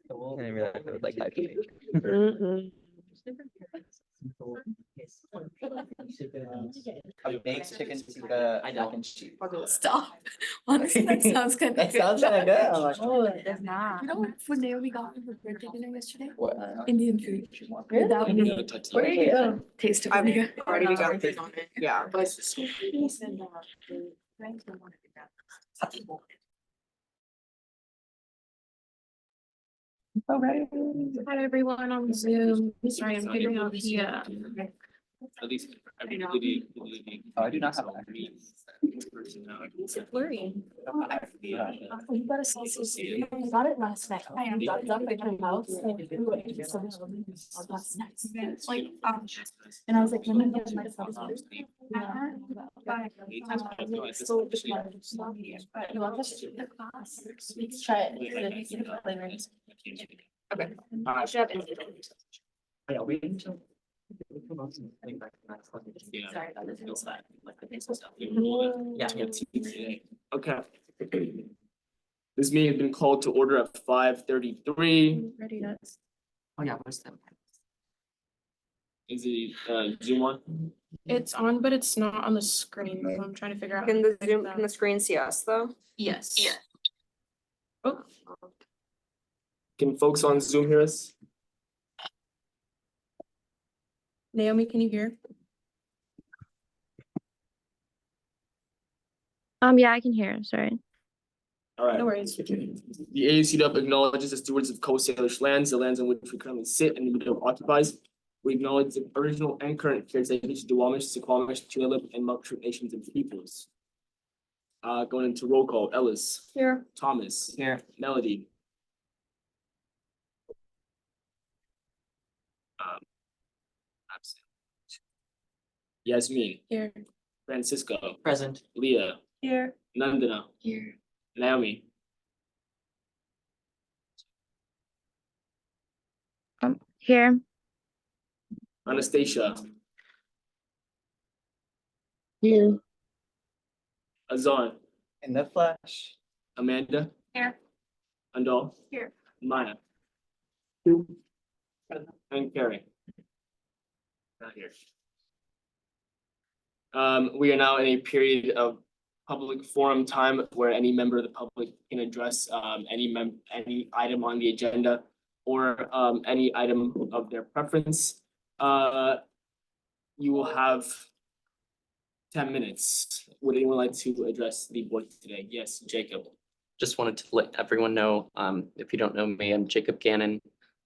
Maybe I would like that. A baked chicken tikka mac and cheese. Stop. Honestly, that sounds kind of That good. sounds kinda good. I'm like, Oh, it does not. You know what food Naomi got for her birthday dinner yesterday? what? Indian food. Really? Without any Where do you go? taste of I've vinegar. already begun on it. Yeah, but Hi everyone on Zoom. Sorry, I'm figuring out the At least Oh, I do not have that. It's blurry. Yeah. You got a sausage. I got it last night. I got it at my house. Last night. Like, and I was like, let me get my sausage. Yeah. So you want this? Let's try it. okay. I should have it. Yeah, we need to. Sorry about this. Yeah. Okay. This meeting has been called to order at 5:33. Ready, nuts. Oh, yeah, where's that? Is it Zoom on? It's on, but it's not on the screen, so I'm trying to figure out. Can the Zoom, can the screen see us though? Yes. Oh, Can folks on Zoom hear us? Naomi, can you hear? Yeah, I can hear. Sorry. All right. No worries. The ASUW acknowledges the stewards of Coast Salish lands, the lands on which we currently sit and we don't occupies. We acknowledge the original and current caretakers, the Duwamish, Suquamish, Tulalip, and Muckroot nations and peoples. Going into roll call, Ellis, Here. Thomas, Here. Melody. Absent. Yasmin, Here. Francisco, Present. Leah, Here. Nandana, Here. Naomi. Here. Anastasia, Here. Azan, In the flesh. Amanda. Here. Andal. Here. Maya. And Carrie. Not here. We are now in a period of public forum time where any member of the public can address any item on the agenda or any item of their preference. You will have 10 minutes. Would anyone like to address the board today? Yes, Jacob. Just wanted to let everyone know, if you don't know me, I'm Jacob Gannon,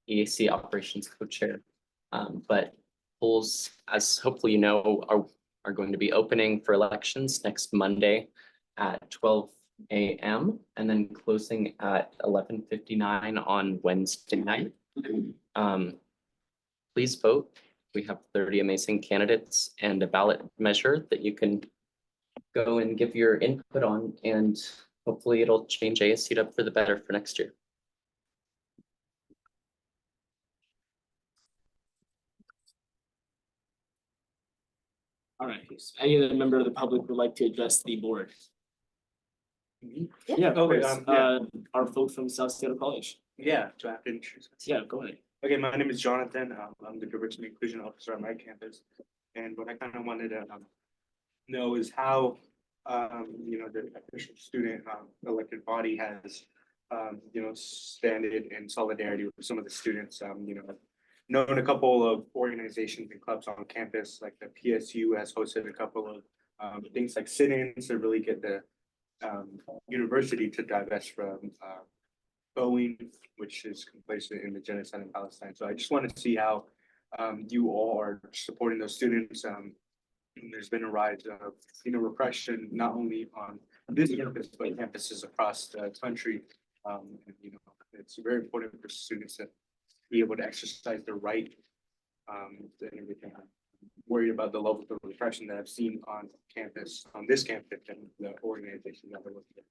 EAC Operations Co-Chair. But polls, as hopefully you know, are going to be opening for elections next Monday at 12 a.m. and then closing at 11:59 on Wednesday night. Please vote. We have 30 amazing candidates and a ballot measure that you can go and give your input on, and hopefully it'll change ASUW for the better for next year. All right, any other member of the public would like to address the board? Yeah, of Okay, course. yeah. Our folks from South Seattle College. Yeah, do I have to introduce myself? Yeah, go ahead. Okay, my name is Jonathan. I'm the diversity and inclusion officer at my campus. And what I kind of wanted to know is how, the official student elected body has, standed in solidarity with some of the students. I've known a couple of organizations and clubs on campus, like the PSU has hosted a couple of things like sit-ins to really get the university to divest from Boeing, which is complacent in the genocide in Palestine. So I just wanted to see how you all are supporting those students. There's been a rise of repression not only on this campus but campuses across the country. It's very important for students to be able to exercise their right and everything. I'm worried about the level of repression that I've seen on campus, on this campus, and the organization that we're looking at.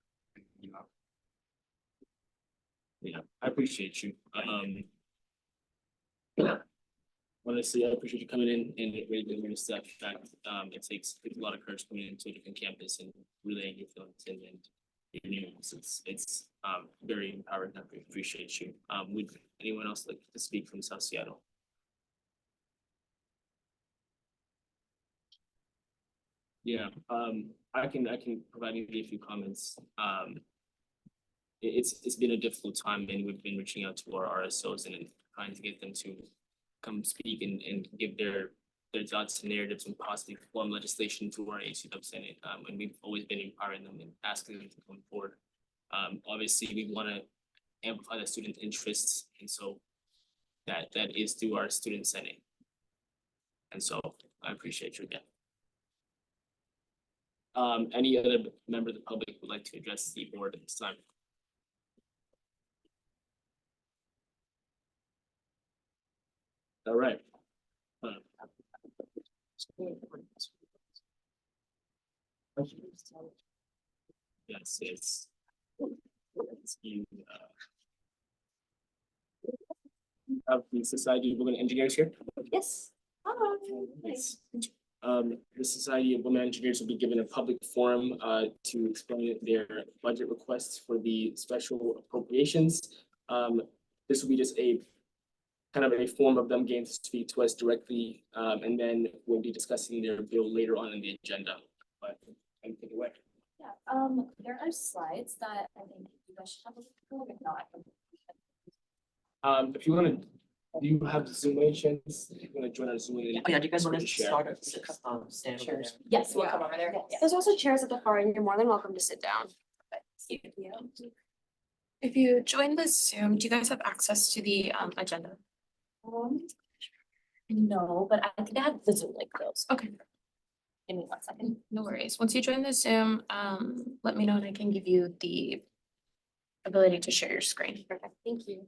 Yeah, I appreciate you. Honestly, I appreciate you coming in and raising your stuff. It takes a lot of courage coming into a different campus and relaying your feelings and your news. It's very empowering. I appreciate you. Would anyone else like to speak from South Seattle? Yeah, I can provide you a few comments. It's been a difficult time, and we've been reaching out to our RSOs and trying to get them to come speak and give their thoughts and narratives and possibly form legislation to our ASUW Senate. And we've always been empowering them and asking them to come forward. Obviously, we want to amplify the student interests, and so that is through our student senate. And so I appreciate you again. Any other member of the public would like to address the board at this time? All right. Yes, it's you have the Society of Women Engineers here. Yes. Yes. The Society of Women Engineers will be given a public forum to explain their budget requests for the special appropriations. This will be just a kind of a form of them getting to speak to us directly, and then we'll be discussing their bill later on in the agenda. But take it away. Yeah, there are slides that I think you guys should have a look at, if not, I can. If you want to, do you have Zoom by chance? If you want to join our Zoom. Oh yeah, do you guys want to Share. start at stand over there? Yes, we'll Yeah. come over there. Yeah. Yes. There's also chairs at the far end. You're more than welcome to sit down. If you join the Zoom, do you guys have access to the agenda? No, but I think I had the Zoom link closed. Okay, Give me 1 second. no worries. Once you join the Zoom, let me know and I can give you the ability to share your screen. Perfect, thank you.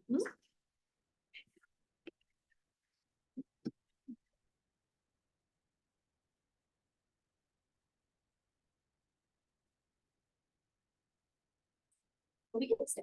We can stay.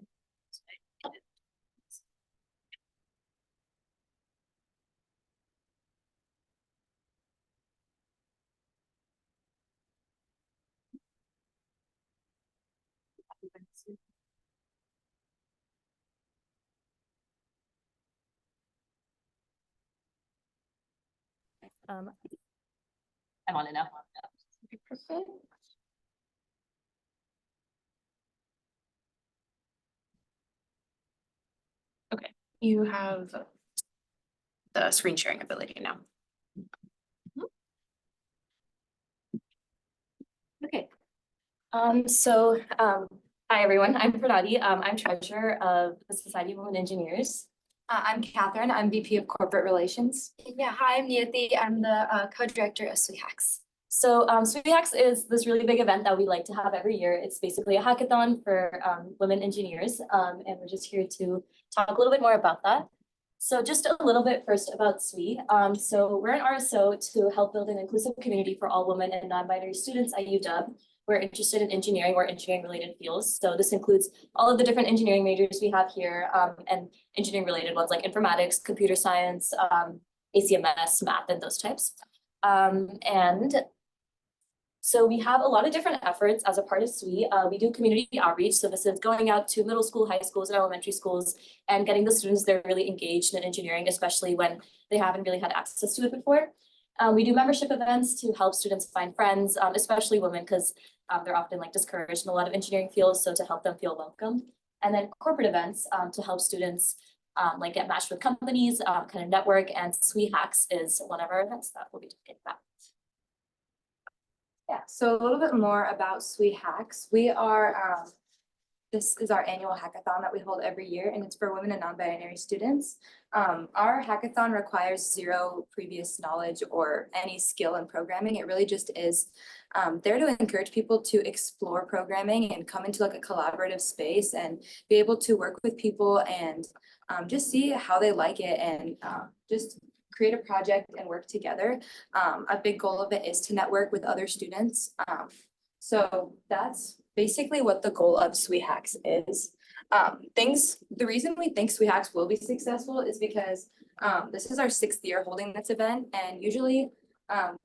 I'm on it now. Perfect. Okay, you have the screen sharing ability now. Okay. Hi, everyone. I'm Pranati. I'm treasurer of the Society of Women Engineers. I'm Catherine. I'm VP of Corporate Relations. Yeah, hi, I'm Niyati. I'm the co-director of SWE-HACS. So SWE-HACS is this really big event that we like to have every year. It's basically a hackathon for women engineers, and we're just here to talk a little bit more about that. So just a little bit first about SWE. So we're an RSO to help build an inclusive community for all women and non-binary students at UW. We're interested in engineering or engineering-related fields. So this includes all of the different engineering majors we have here, and engineering-related ones like informatics, computer science, ACMS, math, and those types. And so we have a lot of different efforts as a part of SWE. We do community outreach. So this is going out to middle school, high schools, and elementary schools and getting the students there really engaged in engineering, especially when they haven't really had access to it before. We do membership events to help students find friends, especially women, because they're often like discouraged in a lot of engineering fields. So to help them feel welcome. And then corporate events to help students like get matched with companies, kind of network, and SWE-HACS is one of our events that we'll be talking about. Yeah, so a little bit more about SWE-HACS. We are, this is our annual hackathon that we hold every year, and it's for women and non-binary students. Our hackathon requires zero previous knowledge or any skill in programming. It really just is there to encourage people to explore programming and come into like a collaborative space and be able to work with people and just see how they like it and just create a project and work together. A big goal of it is to network with other students. So that's basically what the goal of SWE-HACS is. The reason we think SWE-HACS will be successful is because this is our 6th year holding this event, and usually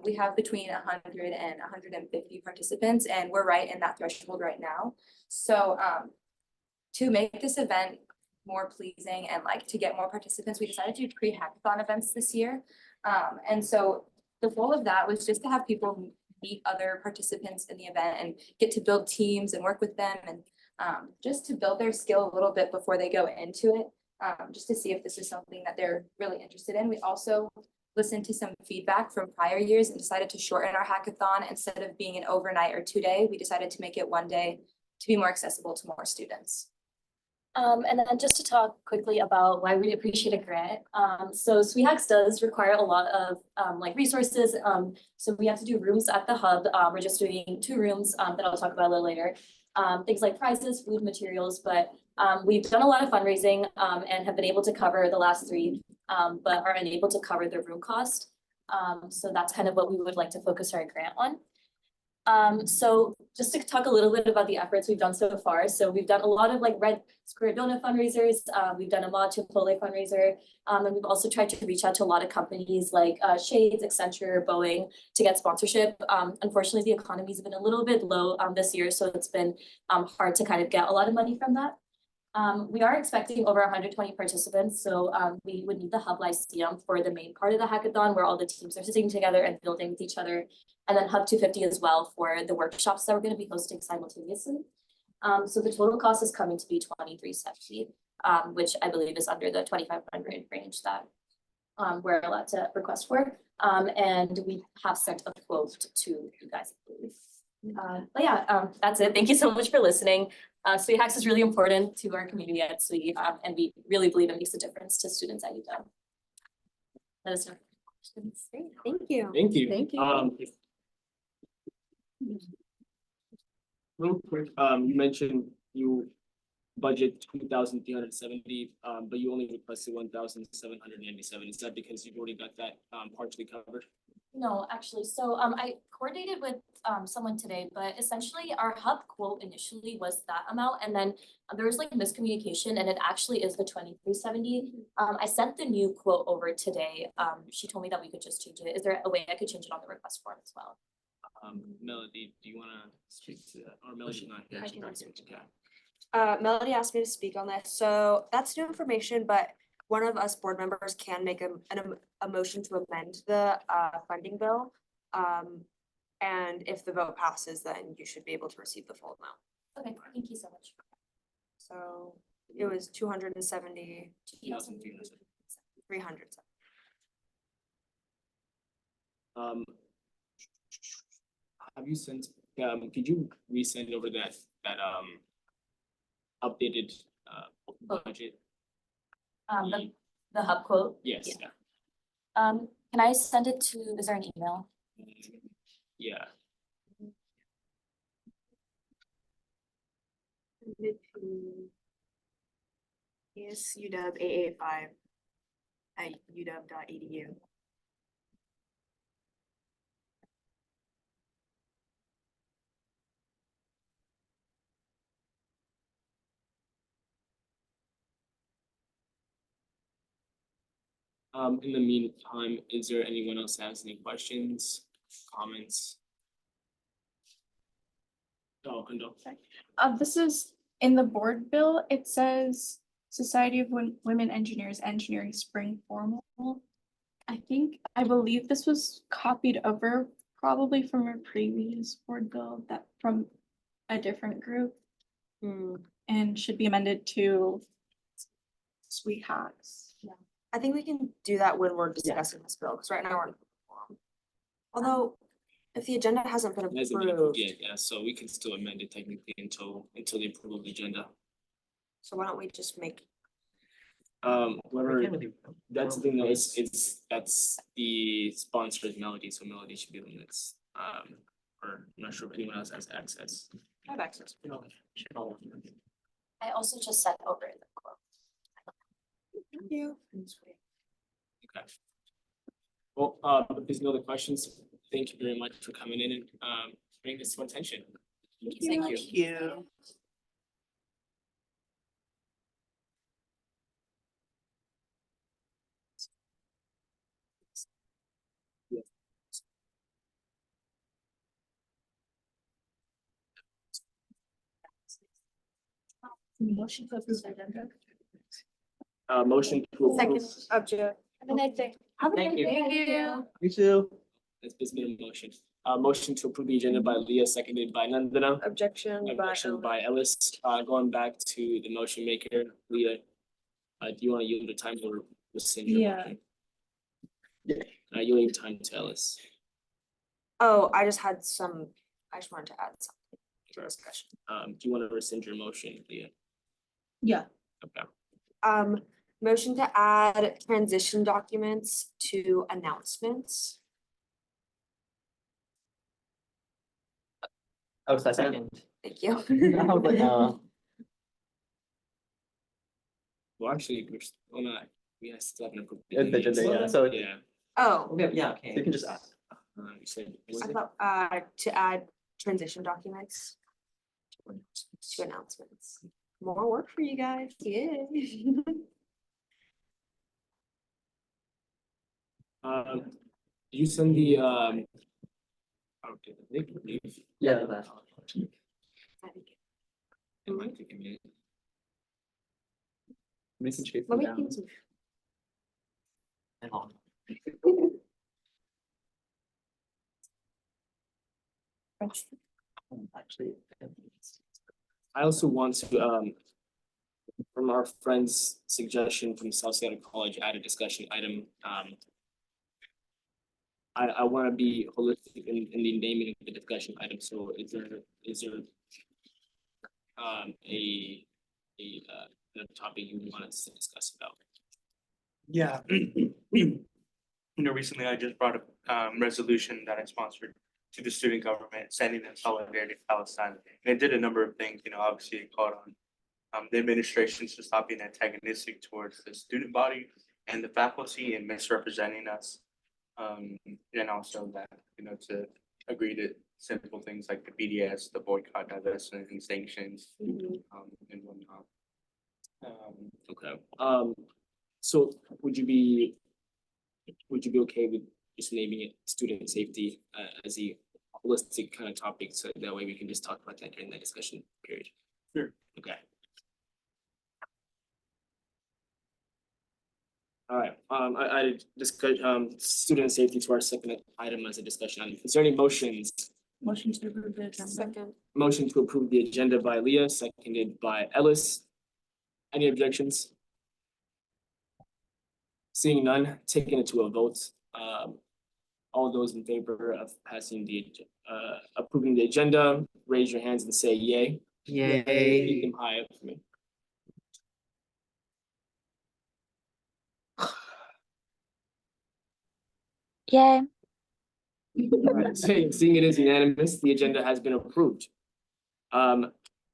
we have between 100 and 150 participants, and we're right in that threshold right now. So to make this event more pleasing and like to get more participants, we decided to do pre-hackathon events this year. And so the goal of that was just to have people meet other participants in the event and get to build teams and work with them and just to build their skill a little bit before they go into it, just to see if this is something that they're really interested in. We also listened to some feedback from prior years and decided to shorten our hackathon. Instead of being an overnight or 2-day, we decided to make it 1 day to be more accessible to more students. And then just to talk quickly about why we appreciate a grant. So SweetHacks does require a lot of like resources. So we have to do rooms at the hub. We're just doing 2 rooms that I'll talk about a little later. Things like prizes, food, materials, but we've done a lot of fundraising and have been able to cover the last 3, but are unable to cover the room cost. So that's kind of what we would like to focus our grant on. So just to talk a little bit about the efforts we've done so far. So we've done a lot of like Red Square Donut fundraisers. We've done a Mod Chipotle fundraiser. And we've also tried to reach out to a lot of companies like Shades, Accenture, Boeing to get sponsorship. Unfortunately, the economy's been a little bit low this year, so it's been hard to kind of get a lot of money from that. We are expecting over 120 participants, so we would need the Hub Lyceum for the main part of the hackathon where all the teams are sitting together and building with each other, and then Hub 250 as well for the workshops that we're going to be hosting simultaneously. So the total cost is coming to be $2370, which I believe is under the 2,500 range that we're allowed to request for. And we have sent a quote to you guys, I believe. But yeah, that's it. Thank you so much for listening. SweetHacks is really important to our community at SWE, and we really believe it makes a difference to students at UW. Let us know. Great, thank you. Thank you. Thank you. Real quick, you mentioned you budget 2,370, but you only requested 1,797. Is that because you've already got that partially covered? No, actually, so I coordinated with someone today, but essentially our hub quote initially was that amount, and then there was like miscommunication, and it actually is the 2,370. I sent the new quote over today. She told me that we could just change it. Is there a way I could change it on the request form as well? Melody, do you want to speak to that? Or Melody's not here. I she's can not answer. here. Okay. Melody asked me to speak on this, so that's new information, but one of us board members can make a motion to amend the funding bill. And if the vote passes, then you should be able to receive the full amount. Okay, thank you so much. So it was 270, 300. Have you sent, could you resend over that updated budget? The hub quote. Yes, Yeah. Can I send it to, is there an email? yeah. ASUW AA5 at uw.edu. In the meantime, is there anyone else that has any questions, comments? Oh, and This is in the board bill. It says Society of Women Engineers Engineering Spring Formal. I believe this was copied over probably from a previous board bill that from a different group and should be amended to SweetHacks. I think we can do that when we're discussing this bill, because right now we're in forum. Although, if the agenda hasn't been it hasn't been approved, approved yet, yeah, so we can still amend it technically until the approval of the agenda. so why don't we just make, Whoever, that's the thing though, that's the sponsor's Melody, so Melody should be the one that's, or I'm not sure if anyone else has access. I have access? I also just sent over the quote. Thank you. Okay. Well, if there's no other questions, thank you very much for coming in and bringing this to our attention. Thank you so much. you. Motion to approve the agenda. Motion to approve. Object. Have a nice day. Thank you. Thank you. You too. It's been a motion. Motion to approve the agenda by Leah, seconded by Nandana. Objection by Objection by Ellis. Going back to the motion maker, Leah. Do you want to yield the time or rescind your Yeah. motion? You'll leave time to Ellis. Oh, I just wanted to add something to discussion. Do you want to rescind your motion, Leah? Yeah. Okay. Motion to add transition documents to announcements. Oh, second. Thank you. I was like, Well, actually, we're not, we have still haven't approved. It's the agenda, yeah, so- Yeah. Oh, okay, yeah, okay. You can just ask. You said, I thought, to add transition documents to announcements. More work for you guys, yeah. you send the, okay, leave. Yeah, that. It might take a minute. We can chase Let them me down. think some- And on. Actually. I also want to, from our friend's suggestion from South Seattle College, add a discussion item. I want to be holistic in the naming of the discussion item. So is there a topic you want us to discuss about? Yeah. Recently I just brought a resolution that I sponsored to the student government, sending in solidarity to Palestine. And it did a number of things, obviously it called on the administration to stop being antagonistic towards the student body and the faculty and misrepresenting us. And also that, to agree to simple things like the BDS, the boycott, divestment and sanctions, and whatnot. Okay, so would you be okay with just naming it student safety as a holistic kind of topic, so that way we can just talk about that during the discussion period? Sure. Okay. All right, I discuss, student safety to our second item as a discussion item. Is there any motions? Motion to approve the agenda. Second. Motion to approve the agenda by Leah, seconded by Ellis. Any objections? Seeing none, taking it to a vote. All those in favor of passing approving the agenda, raise your hands and say yay. Yay. Keep them high up for me. Yay. All right, seeing it is unanimous, the agenda has been approved.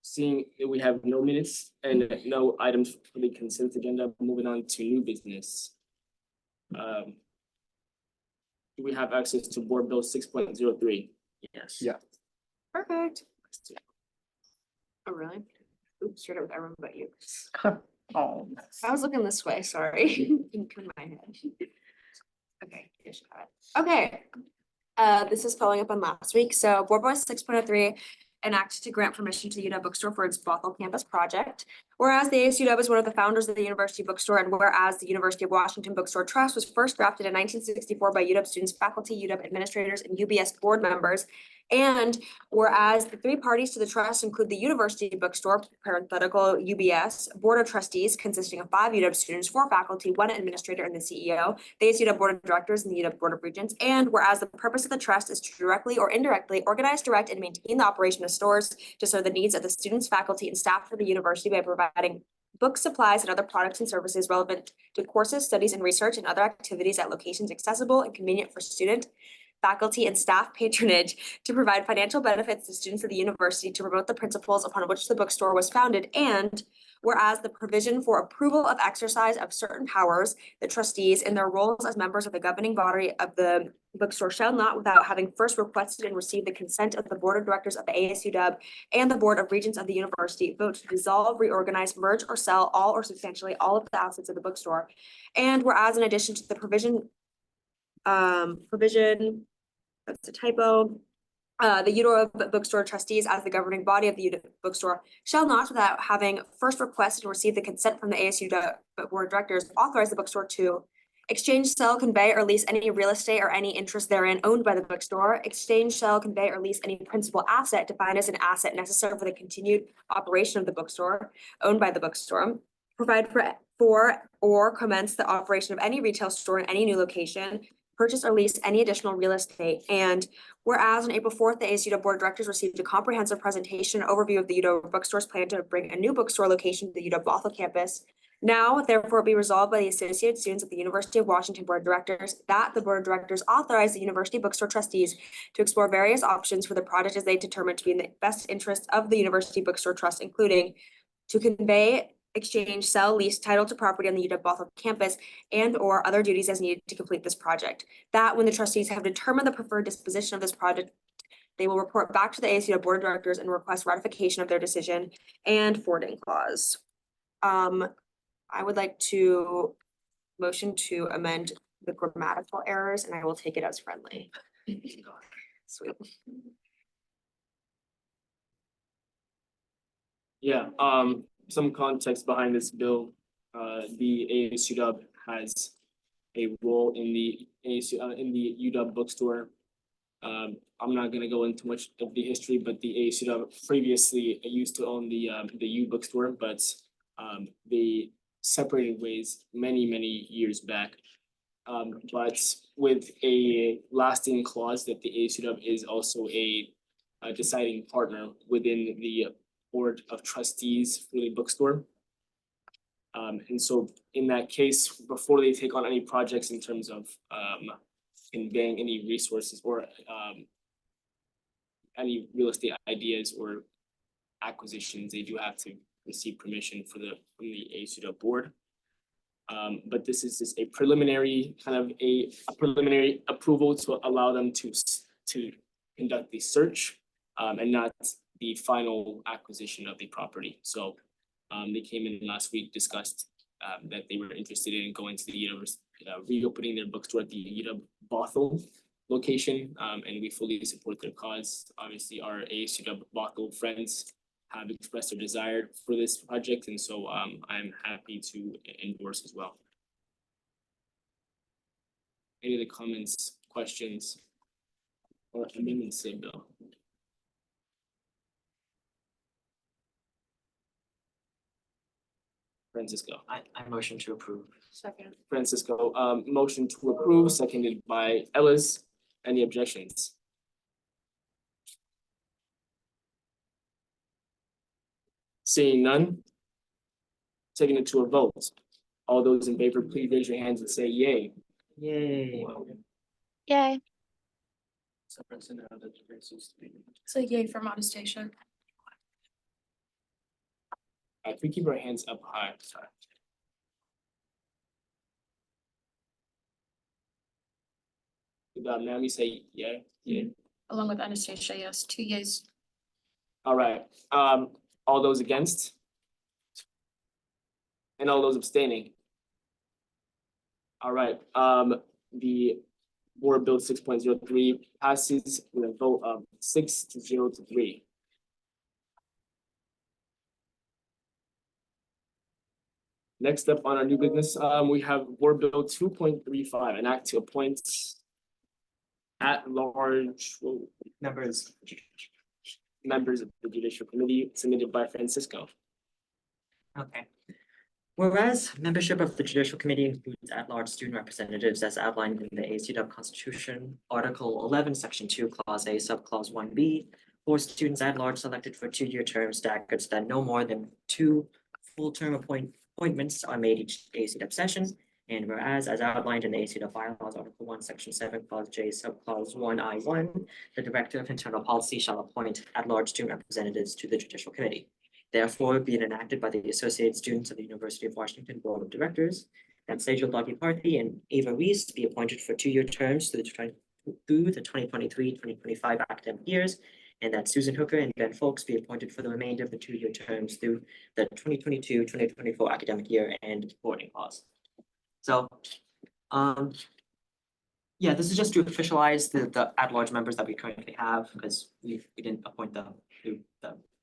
Seeing that we have no minutes and no items for the consent agenda, moving on to new business. Do we have access to Board Bill 6.03? Yes. Yeah. Perfect. Oh, really? Oops, straight up with everyone but you. Oh. I was looking this way, sorry. In my head. Okay, here's got it. Okay. This is following up on last week. So Board Bill 6.03 enacted to grant permission to the UW Bookstore for its Bothell campus project. Whereas the ASUW is one of the founders of the University Bookstore, and whereas the University of Washington Bookstore Trust was first drafted in 1964 by UW students, faculty, UW administrators, and UBS board members. And whereas the three parties to the trust include the University Bookstore, parenthetical UBS, Board of Trustees consisting of 5 UW students, 4 faculty, 1 administrator, and the CEO, the ASUW Board of Directors, and the UW Board of Regents. And whereas the purpose of the trust is to directly or indirectly organize, direct, and maintain the operation of stores to serve the needs of the students, faculty, and staff for the university by providing book supplies and other products and services relevant to courses, studies, and research and other activities at locations accessible and convenient for student, faculty, and staff patronage, to provide financial benefits to students of the university, to promote the principles upon which the bookstore was founded. And whereas the provision for approval of exercise of certain powers, the trustees in their roles as members of the governing body of the bookstore shall not, without having first requested and received the consent of the Board of Directors of the ASUW and the Board of Regents of the university, vote to dissolve, reorganize, merge, or sell all or substantially all of the assets of the bookstore. And whereas in addition to the provision, that's a typo. The UW Bookstore trustees, as the governing body of the UW Bookstore, shall not, without having first requested and received the consent from the ASUW Board of Directors, authorize the bookstore to exchange, sell, convey, or lease any real estate or any interest therein owned by the bookstore, exchange, sell, convey, or lease any principal asset defined as an asset necessary for the continued operation of the bookstore owned by the bookstore, provide for or commence the operation of any retail store in any new location, purchase or lease any additional real estate, and whereas on April 4th, the ASUW Board of Directors received a comprehensive presentation and overview of the UW Bookstore's plan to bring a new bookstore location to the UW Bothell campus. Now, therefore, be resolved by the Associated Students of the University of Washington Board of Directors that the Board of Directors authorize the University Bookstore trustees to explore various options for the project as they determine to be in the best interest of the University Bookstore Trust, including to convey, exchange, sell, lease title to property on the UW Bothell campus and or other duties as needed to complete this project. That when the trustees have determined the preferred disposition of this project, they will report back to the ASUW Board of Directors and request ratification of their decision and forwarding clause. I would like to motion to amend the grammatical errors, and I will take it as friendly. Sweet. Yeah, some context behind this bill. The ASUW has a role in the in the UW bookstore. I'm not gonna go into much of the history, but the ASUW previously used to own the U bookstore, but they separated ways many years back. But with a lasting clause that the ASUW is also a deciding partner within the board of trustees for the bookstore. And so in that case, before they take on any projects in terms of conveying any resources or any real estate ideas or acquisitions, they do have to receive permission from the ASUW board. But this is just a preliminary preliminary approval to allow them to conduct the search and not the final acquisition of the property. So they came in last week, discussed that they were interested in going to the university, reopening their bookstore at the UW Bothell location, and we fully support their cause. Obviously, our ASUW Bothell friends have expressed their desire for this project, and so I'm happy to endorse as well. Any other comments, questions, or amendments to the bill? Francisco. I motion to approve. Second. Francisco, motion to approve, seconded by Ellis. Any objections? Seeing none. Taking it to a vote. All those in favor, please raise your hands and say yay. Yay. Yay. So yay for Modest Station. If we keep our hands up high, sorry. Now we say yeah, yeah. Along with Anastasia, yes, 2 yays. All right, all those against? And all those abstaining? All right, the Board Bill 6.03 passes with a vote of 6-0-3. Next up on our new business, we have Board Bill 2.35, an act to appoint at-large members of the Judicial Committee, submitted by Francisco. Okay. Whereas membership of the Judicial Committee includes at-large student representatives as outlined in the ASUW Constitution, Article 11, Section 2, Clause A, Subclause 1B, for students at-large selected for 2-year terms staggered so that no more than 2 full-term appointments are made each ASUW session. And whereas, as outlined in the ASUW bylaws, Article 1, Section 7, Clause J, Subclause 1I1, the Director of Internal Policy shall appoint at-large student representatives to the Judicial Committee. Therefore, be it enacted by the Associated Students of the University of Washington Board of Directors that Sejal Doggy-Parthy and Ava Reese be appointed for 2-year terms through the 2023-2025 academic years, and that Susan Hooker and Ben Folks be appointed for the remainder of the 2-year terms through the 2022-2024 academic year and boarding clause. So, Yeah, this is just to officialize the at-large members that we currently have, because we didn't appoint the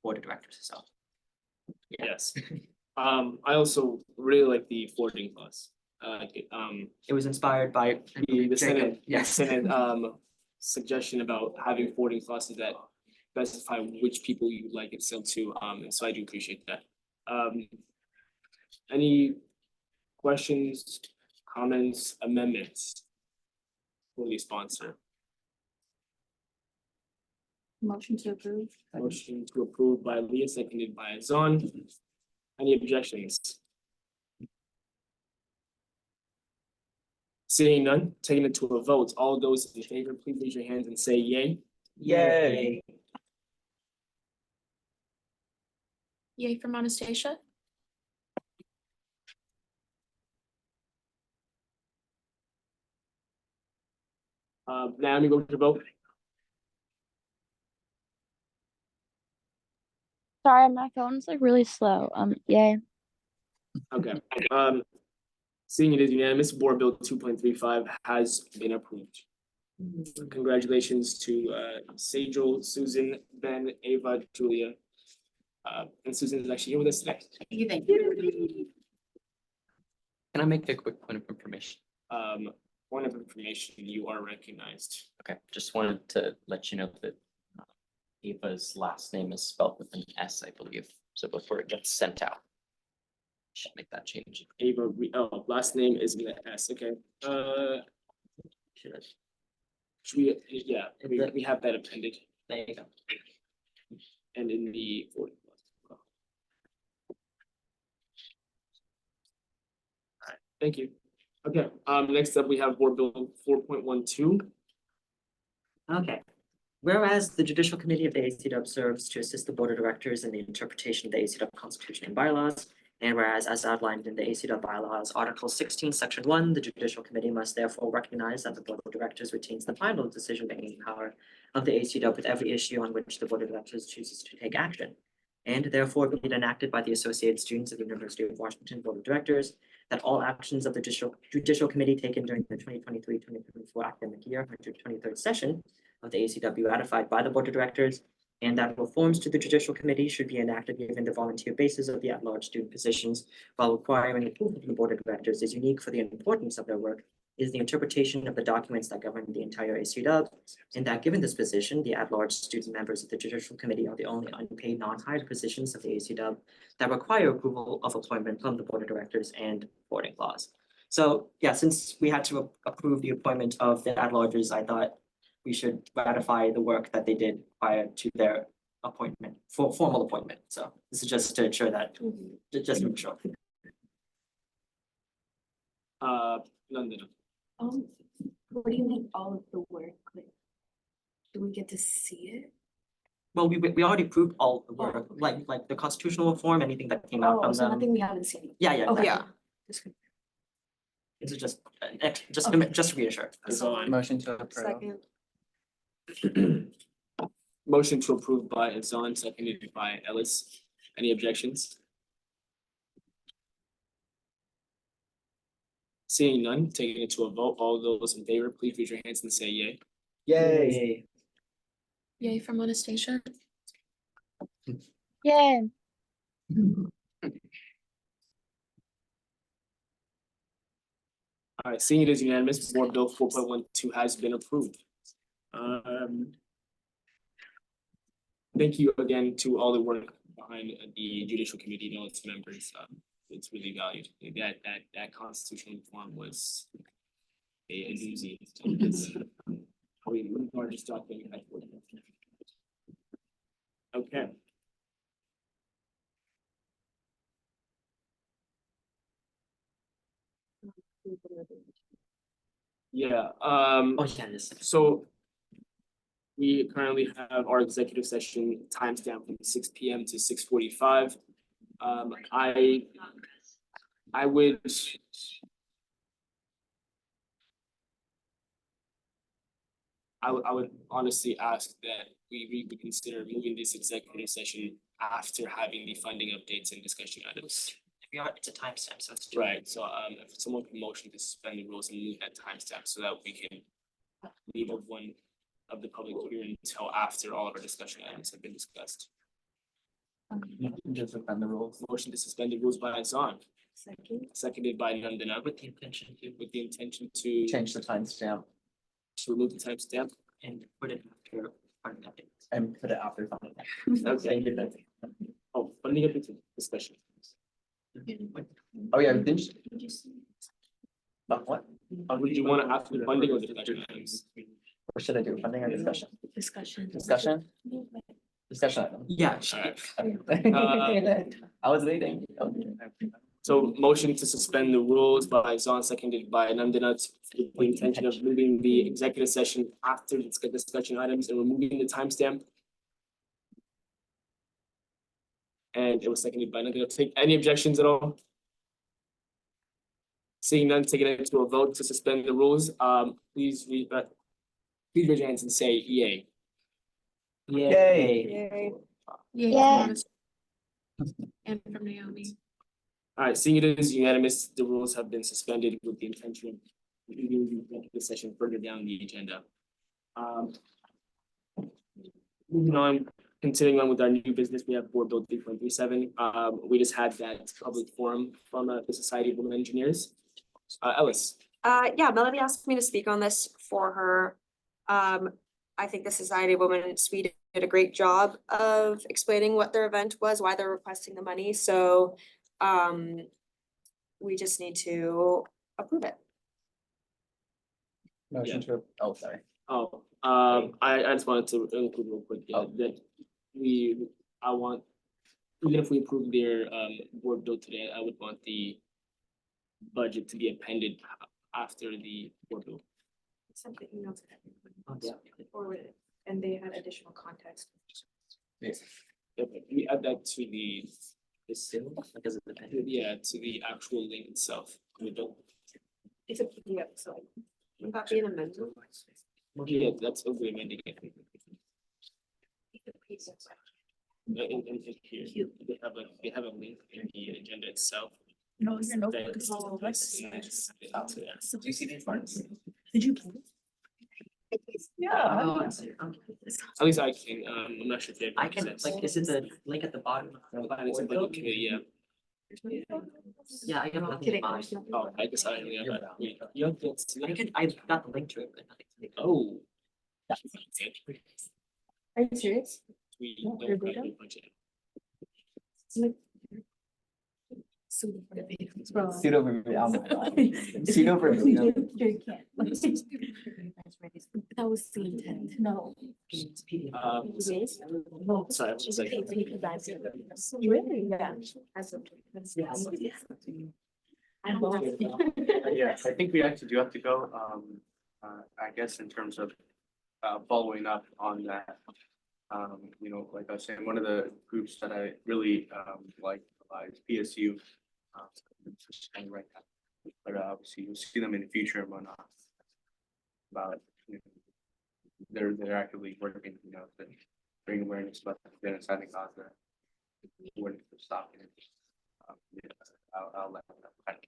board of directors, so. Yes. I also really like the forwarding clause. It was inspired by the Jacob, Senate, yes. Senate, suggestion about having forwarding clauses that specify which people you would like it sent to, and so I do appreciate that. Any questions, comments, amendments for the sponsor? Motion to approve. Motion to approve by Leah, seconded by Zahn. Any objections? Seeing none, taking it to a vote. All those in favor, please raise your hands and say yay. Yay. Yay from Anastasia? Now we go to vote. Sorry, my phone's like really slow. Yay. Okay, seeing it is unanimous, Board Bill 2.35 has been approved. Congratulations to Sejal, Susan, Ben, Ava, Julia. And Susan is actually here with us today. Thank you. Can I make a quick point of information? Point of information, you are recognized. Okay, just wanted to let you know that Eva's last name is spelled with an S, I believe, so before it gets sent out. Should make that change. Ava, last name is in the S, okay. Should I- Should we, yeah, we have that appended There you go. and in the. Alright, thank you. Okay, next up, we have Board Bill 4.12. Okay. Whereas the Judicial Committee of the ASUW serves to assist the Board of Directors in the interpretation of the ASUW Constitution and bylaws, and whereas as outlined in the ASUW bylaws, Article 16, Section 1, the Judicial Committee must therefore recognize that the Board of Directors retains the final decision-making power of the ASUW with every issue on which the Board of Directors chooses to take action. And therefore be it enacted by the Associated Students of the University of Washington Board of Directors that all actions of the Judicial Committee taken during the 2023-2024 academic year, 123rd session of the ACW ratified by the Board of Directors, and that reforms to the Judicial Committee should be enacted given the volunteer basis of the at-large student positions, while requiring approval from the Board of Directors is unique for the importance of their work, is the interpretation of the documents that govern the entire ACW, and that given this position, the at-large student members of the Judicial Committee are the only unpaid, non-hired positions of the ACW that require approval of appointment from the Board of Directors and boarding clause. So, yeah, since we had to approve the appointment of the at-larges, I thought we should ratify the work that they did prior to their appointment, formal appointment. So this is just to ensure that, just to make sure. London. What do you mean all of the work? Like, do we get to see it? Well, we already proved all the work, like the constitutional reform, anything that came out Oh, from so them. nothing we haven't seen. Yeah, yeah, Okay. exactly. Just- This is just, just to reassure. Motion to approve. Second. Motion to approve by Azan, seconded by Ellis. Any objections? Seeing none, taking it to a vote, all those in favor, please raise your hands and say yay. Yay. Yay from Anastasia? Yay. All right, seeing it is unanimous, Board Bill 4.12 has been approved. Thank you again to all the work behind the Judicial Committee and all its members. It's really valued. That constitutional reform was a doozy. It's probably the largest document I've worked on. Okay. Yeah, Oh, yeah, it is. so we currently have our executive session timestamped from 6 p.m. to 6:45. I would honestly ask that we reconsider moving this executive session after having the funding updates and discussion items. It's a timestamp, so it's. Right, so if someone can motion to suspend the rules and move that timestamp so that we can leave of one of the public hearing until after all of our discussion items have been discussed. Just suspend the rules. Motion to suspend the rules by Hassan, seconded by Nandina, With the intention to, with the intention to Change the timestamp remove the timestamp. and put it after funding updates. and put it after funding. Okay. Oh, funding up into discussion. Oh, yeah, didn't you? But what? Would you want to after the funding or discussion items? What should I do? Funding or discussion? Discussion. Discussion? Discussion item. Yeah. Alright. I was waiting. So motion to suspend the rules by Hassan, seconded by Nandina, with the intention of moving the executive session after the discussion items and removing the timestamp. And it was seconded by Nandina. Take any objections at all? Seeing none, taking it to a vote to suspend the rules, please please raise your hands and say yay. Yay. Yeah. And from Naomi. All right, seeing it is unanimous, the rules have been suspended with the intention of moving the executive session further down the agenda. Moving on, continuing on with our new business, we have Board Bill 3.37. We just had that public forum from the Society of Women Engineers. Ellis. Yeah, Melanie asked me to speak on this for her. I think the Society of Women in Sweden did a great job of explaining what their event was, why they're requesting the money, so we just need to approve it. Motion to, oh, sorry. Oh, I just wanted to include real quick, that I want, even if we approve their board bill today, I would want the budget to be appended after the board bill. Sent the email to everyone. Yeah. Forwarded, and they had additional context. Yeah, but we add that to the Still, because of the. yeah, to the actual link itself. We don't. It's a PDF, so would that be an amendment? Yeah, that's what we're amending it. In here, they have a link in the agenda itself. No, you're no. That- Do you see these parts? Did you? Yeah. At least I can, I'm not sure if they have. I can, access. like, is it the link at the bottom? It's a budget committee, yeah. Yeah, I got nothing in mind. Oh, I guess I, yeah, but wait, you have to see that? I got the link to it, but nothing. Oh. Are you serious? We Your don't have data? any budget. Pseudo review, oh my god. Pseudo review. That was the intent, no. Sorry, one second. Yeah, I think we actually do have to go, I guess in terms of following up on that. You know, like I was saying, one of the groups that I really like is PSU. And right now, but obviously you'll see them in the future and whatnot. But you know, they're actively working, you know, to bring awareness about the genocide in Gaza. Awareness of stopping it. Yeah, I'll let them kind of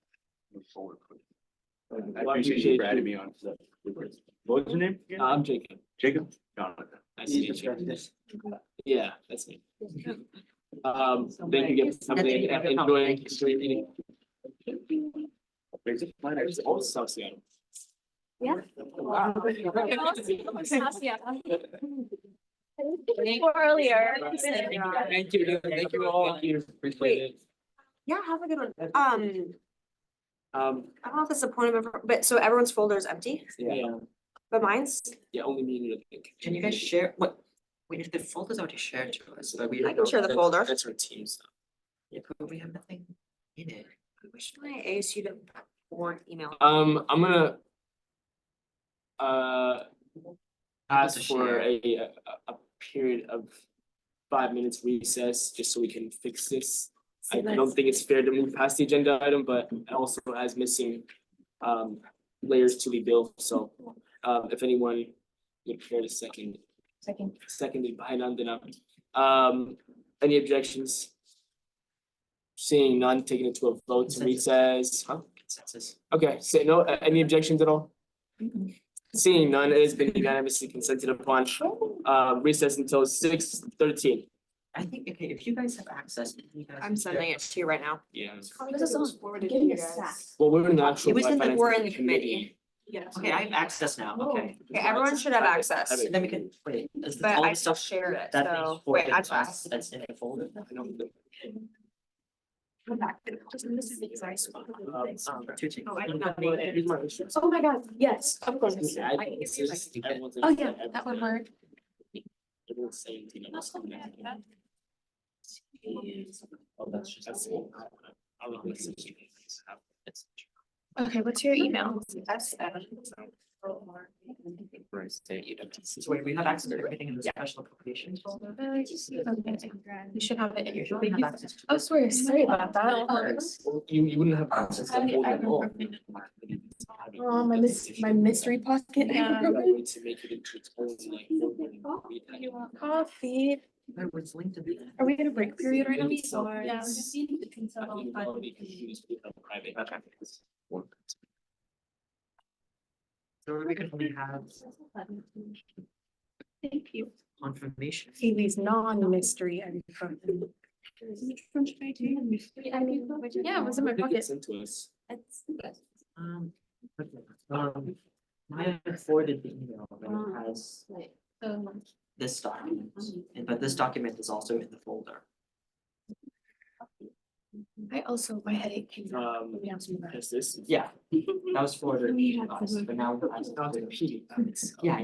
move forward with. I appreciate you for adding me on to the. What was your name? again? I'm Jacob. Jacob? Jonathan. Nice to meet you. Yeah, that's me. Thank you again for coming and enjoying your meeting. Oh, South Seattle. Yeah. Earlier. Thank you all. Thank you. Appreciate it. Yeah, have a good one. I don't know if this is a point of, but so everyone's folder is empty, Yeah, but mine's, yeah, only me and you. Can you guys share, what, wait, if the folder's already shared to us, but we. I can share the folder. That's our team stuff. Yeah, but we have nothing in it. Which my ASU board email. I'm gonna ask to for share. a period of 5 minutes recess, just so we can fix this. I don't think it's fair to move past the agenda item, but it also has missing layers to be built, so if anyone would care to seconded by Nandina. Any objections? Seeing none, taking it to a vote to recess, huh? Consensus. Okay, say no, any objections at all? Seeing none, it has been unanimously consented upon. Recess until 6:13. I think, okay, if you guys have access. you guys I'm can sending share. it to you right now. Yeah. This is forwarded to you guys. Well, we're in the actual. It was in the, finance we're in the committee. Yes. Okay, I have access now, okay. Okay, everyone should have access. And then we can, wait, is But all I the stuff share it, that so, they wait, forwarded add to us fast. that's in the folder? Two things. Oh, I did not do it. Oh my god, yes, of course. Oh, yeah, that would work. Oh, that's just. Okay, what's your email? So wait, we have access to everything in the special appropriations folder? Okay, you should have it in your. We have access to. Oh, sorry about that. You wouldn't have access to the folder at all. Oh, my mystery pocket. Yeah. To make it into its own, like, You want coffee? Wait, it's linked to the. Are we in a break period right now? Yeah. Yeah, we're just eating the pizza all the time. So we can only have Thank you. confirmation. Phoebe's non-mystery and. Yeah, it was in my pocket. Sent to us. Um, Maya forwarded the email, but it has this document, but this document is also in the folder. I also, my headache came. Is this? Yeah, that was forwarded to us, but now. Yeah,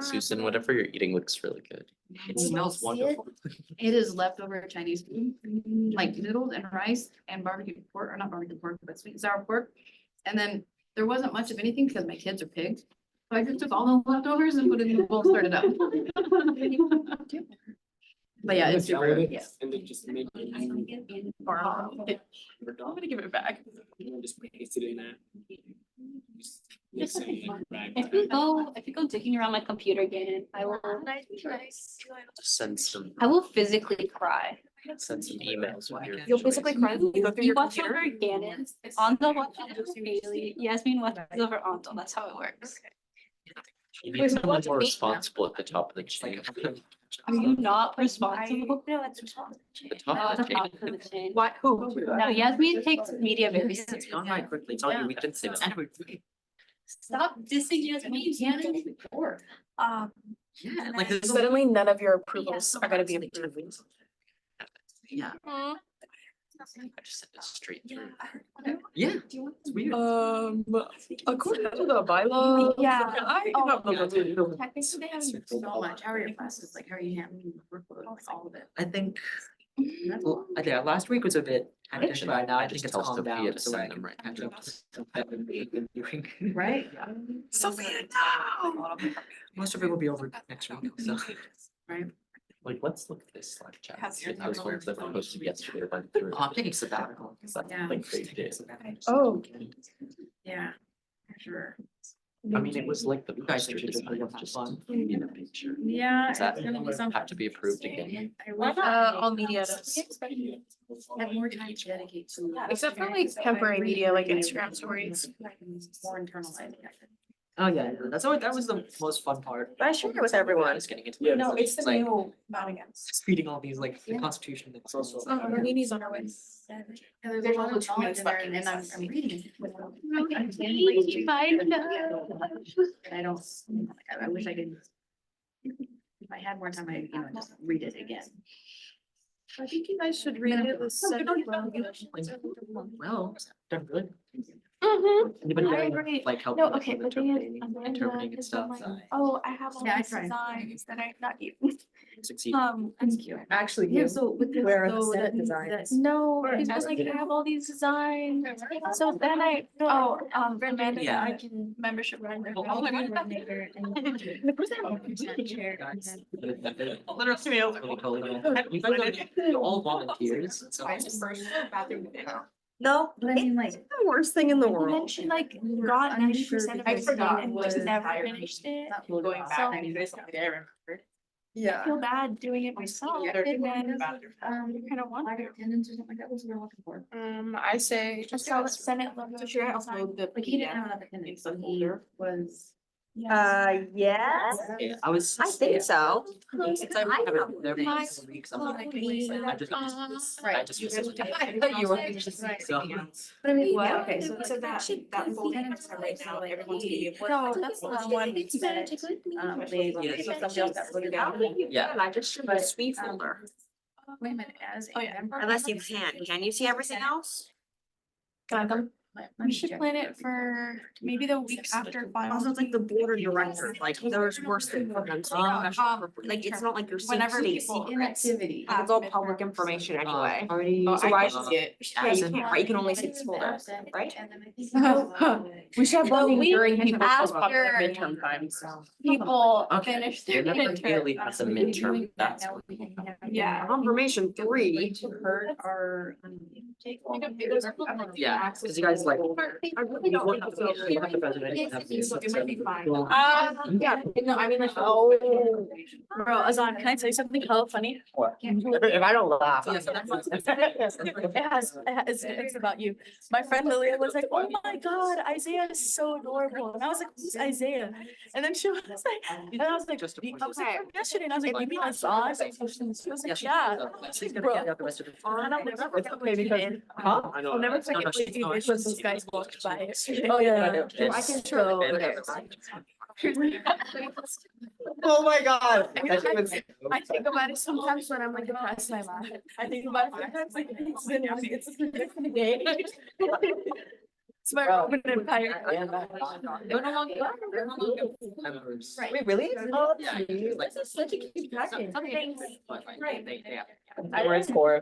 Susan, whatever you're eating looks really good. It smells wonderful. It is leftover Chinese food, like noodles and rice and barbecue pork, or not barbecue pork, but sweet and sour pork. And then there wasn't much of anything because my kids are pigs. So I just took all the leftovers and put it in the bowl, stirred it up. But yeah, it's super, yeah. And then just make it. I'm gonna give it back. Just paste it in there. Just mix it in like a rag. If you go digging around my computer again, I will Just send some, physically cry. send some emails with your. You'll physically cry when you go through your watch computer. over Gannon, Anto watches over Bailey, Yasmin watches over Anto, that's how it works. You need someone more responsible at the top of the chain. Are you not responsible? No, it's responsible. The top of the Top chain. of the chain. What, who? No, Yasmin takes media very It's seriously. gone by quickly, it's all you, we didn't say that. Stop dissing Yasmin, Gannon. Yeah, like this. Suddenly, none of your approvals are gonna be approved. Yeah, I just sent it straight through. yeah, it's weird. According to the bylaw. Yeah. I Oh, have no clue. Technically, they have so much. How are your classes? Like, how are you handling the workload, all of it? I think, well, yeah, last week was a bit hectic, but now I think Just it's tell calmed Sophia down, to so I send can them right catch now. up to stuff that we've been doing. Right? Sophia, no. Most of it will be over next week, so. Like, let's look at this Slack chat. Has It was where the posted yesterday went through. I'm taking sabbatical. Because that's Yeah. like they did. Oh. Yeah, sure. I mean, it was like the You guys poster should just design, have just fun. in a picture. Yeah. Does that it's gonna be something. have to be approved again? I wish All media does. I had more time to dedicate to. Except for like temporary media, like Instagram stories. More internalizing. Oh, yeah, that's always, that was the most fun part. I share it with everyone. Just getting into. Yeah. No, it's the like- new, not against. Just reading all these, like, the constitution. It's also. We need on our way. And there's a lot of knowledge in there and I'm reading it. And I don't, I wish I could. If I had more time, I'd, just read it again. I think you guys should read it with. Well, done good. Mhm. Anybody I have, agree. like help? No, with okay, but they interpreting Amanda interpreting and has stuff? been like, oh, I have all Yeah, I these tried. designs that I, not you. Succeed. That's cute. Actually, Yeah, so with this. Where are the so set that- designs? No, Or he's has just like, to I be- have all these designs. So then Amanda, Yeah. I can membership run. Oh my God. You guys are all volunteers, so. No, But I mean, it's like. the worst thing in the And then world. she like got 90% of I it forgot and was just never hired. finished it. Going back, I mean, basically, I remember. I feel bad doing it myself Yeah. and then You kind of want to. attendance or something like that, what's we're looking for? I say just tell the Senate. So should I upload the? Like he didn't have enough attendance, so he was. Yes, Yeah, I was. I think so. Since I haven't there been weeks, I'm like, I just. I just. I thought you were just. So- But I mean, Yeah, what? okay, so that full attendance right now, everyone's gonna be. No, that's the one. They, Yes. so somebody else got voted out. Yeah. I just showed the sweet folder. Wait a minute, as a Oh, yeah. member. Unless you can you see everything else? We should plan it for maybe the week after finals. Also, it's like the board of directors, like there's worse than for them, so like it's not like you're seeing Whenever states. people- Inactivity. It's all public information anyway. Already. So why should should it? Yeah, you can't, right, you can only see this folder, right? And then I think. We should have Well, voting we- during people's after midterm times. People Okay. finish their Clearly midterm. has a midterm, that's. Yeah. Confirmation 3. Heard our. Yeah, cause you guys like. I really don't think so. You have the president, you have the- It might be fine. Yeah, no, I mean like, oh. Bro, Azan, can I tell you something hella funny? What? If I don't laugh. It's about you. My friend Lilia was like, oh my God, Isaiah is so adorable. And I was like, who's Isaiah? And then she was like, and I was like, Just a "You- point. I was like, from yesterday, and I was like, you mean Azan? She was like, yeah. She's Bro. gonna get the rest of the. And I'm like, it's okay because, huh? I know. I'll never No, forget no, what she's you not. did when those guys walked by yesterday. Oh, yeah. I can show. Okay. Oh my God. I think about it sometimes when I'm like depressed, I laugh. I think about it sometimes like it's a different day. It's my Roman Empire. They're no longer members. Wait, really? Oh, yeah. Like. Such a cute package. Where's Cora?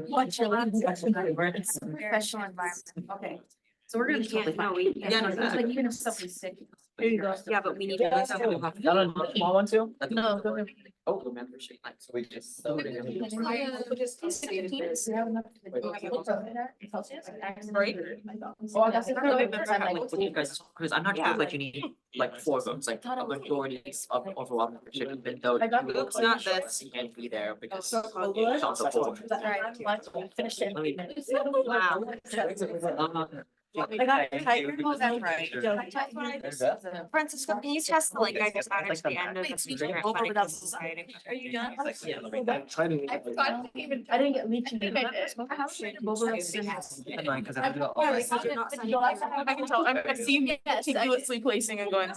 Watch your language. Professional environment, okay. So we're gonna. We can't, no, we. Yeah, no, It's like even if somebody's sick. There you go. Yeah, but we need to. Not a small one too? No, go ahead. Oh, the membership, like, So we just. Right? Oh, I guess. what you guys, because I'm not sure if like you need like 4 votes, like a majority of overall membership, even though. It's not this. You can't be there because. So, it's on the board. Finish it. Let me- Wow. I got tiger. Oh, that's right. Francisco, can you test the link I just added to the end of the over without society? Are you done? I tried to. I forgot to even, I didn't get leeching. Annoying, cause I have to go. Oh, I can tell, I'm seeing you meticulously placing and going.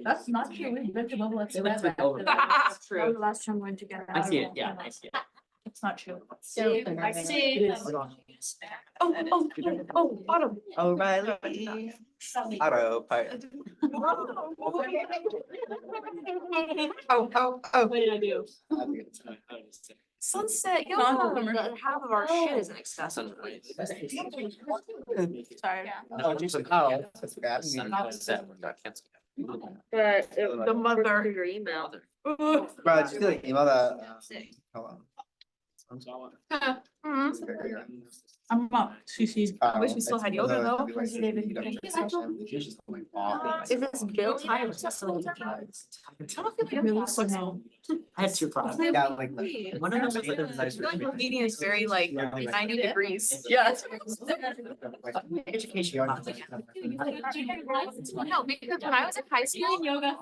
That's not true, we've been to bubble. It went to over. That's true. The last time we went together. I see it, yeah, I see it. It's not true. I see. Oh, bottom. O'Reilly. Auto part. Oh. What did I do? Sunset, yo, half of our shit is inaccessible. Sorry. Oh, Jason, oh. That's bad. Got canceled. The mother. Your email. Ooh. Bro, did you see the email that? Hold on. I'm up. I wish we still had yoga though. Is this Bill? I had 2 classes. Yeah, like. One of them was like the design. Meeting is very like Yeah, like- 90 degrees. Yeah. Education. No, because when I was in high school, yoga.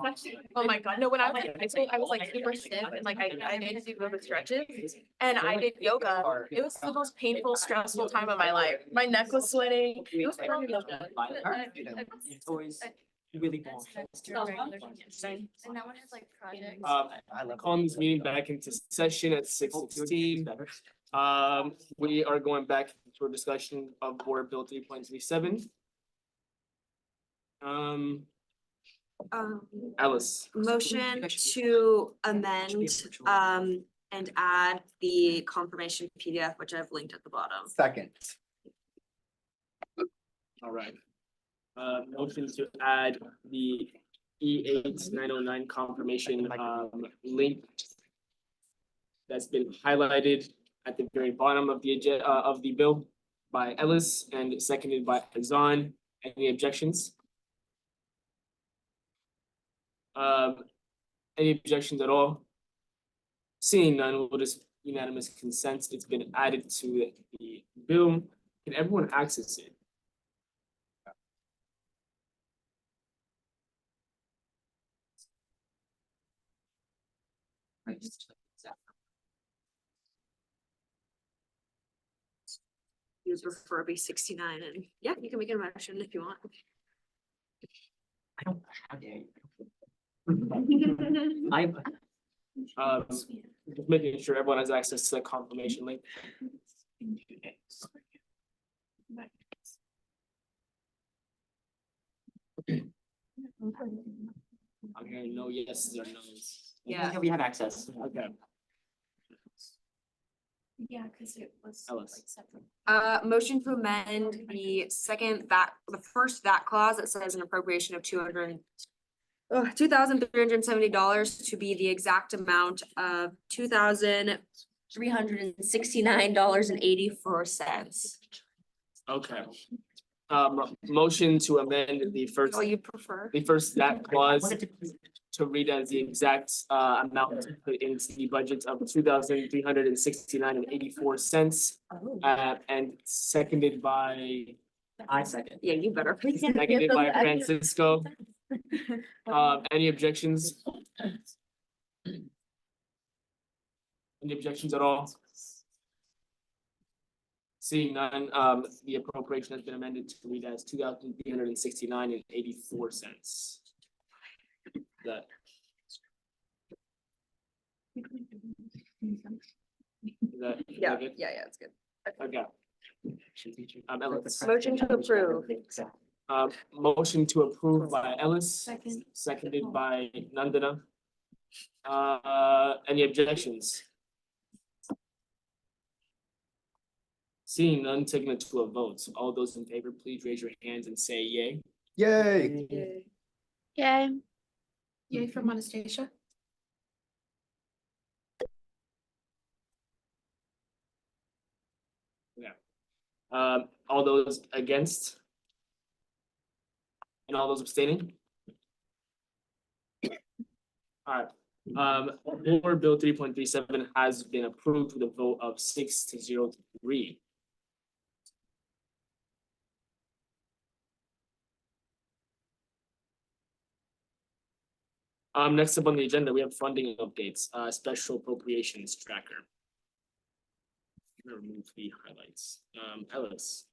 Oh my God, no, when I was in high school, I was like super stiff and like I didn't do yoga stretches. And I did yoga. It was the most painful, stressful time of my life. My neck was sweating. It was horrible. It's always really long. And that one has like projects. I love. Calling this meeting back into session at 6:16. We are going back to a discussion of Board Bill 3.37. Alice. Motion to amend, and add the confirmation PDF, which I've linked at the bottom. Second. All right. Motion to add the E8909 confirmation link that's been highlighted at the very bottom of the bill by Ellis and seconded by Azan. Any objections? Any objections at all? Seeing none, we'll just unanimous consent. It's been added to the bill. Can everyone access it? You prefer be 69 and yeah, you can make a motion if you want. I don't have Just making sure everyone has access to the confirmation link. I'm hearing no yeses or nos. Yeah. We have access. Okay, Yeah, because it was Ellis. like separate. Motion to amend the first VAT clause that says an appropriation of $2,370 to be the exact amount of $2,369.84. Okay. Motion to amend the first, All you prefer. that clause to read as the exact amount to put into the budget of $2,369.84. And seconded by, I second. Yeah, you better. seconded by Francisco. Any objections? Any objections at all? Seeing none, the appropriation has been amended to read as $2,369.84. That. Is that good? Yeah, it's good. Okay. Ellis. Motion to approve. Motion to approve by Ellis, Second. seconded by Nandana. Any objections? Seeing none, taking it to a vote. So all those in favor, please raise your hands and say yay. Yay. Yay. Yay from Anastasia. All those against? And all those abstaining? Alright, Board Bill 3.37 has been approved with a vote of 6-0 to 3. Next up on the agenda, we have funding updates, special appropriations tracker. I'm gonna remove the highlights. Ellis.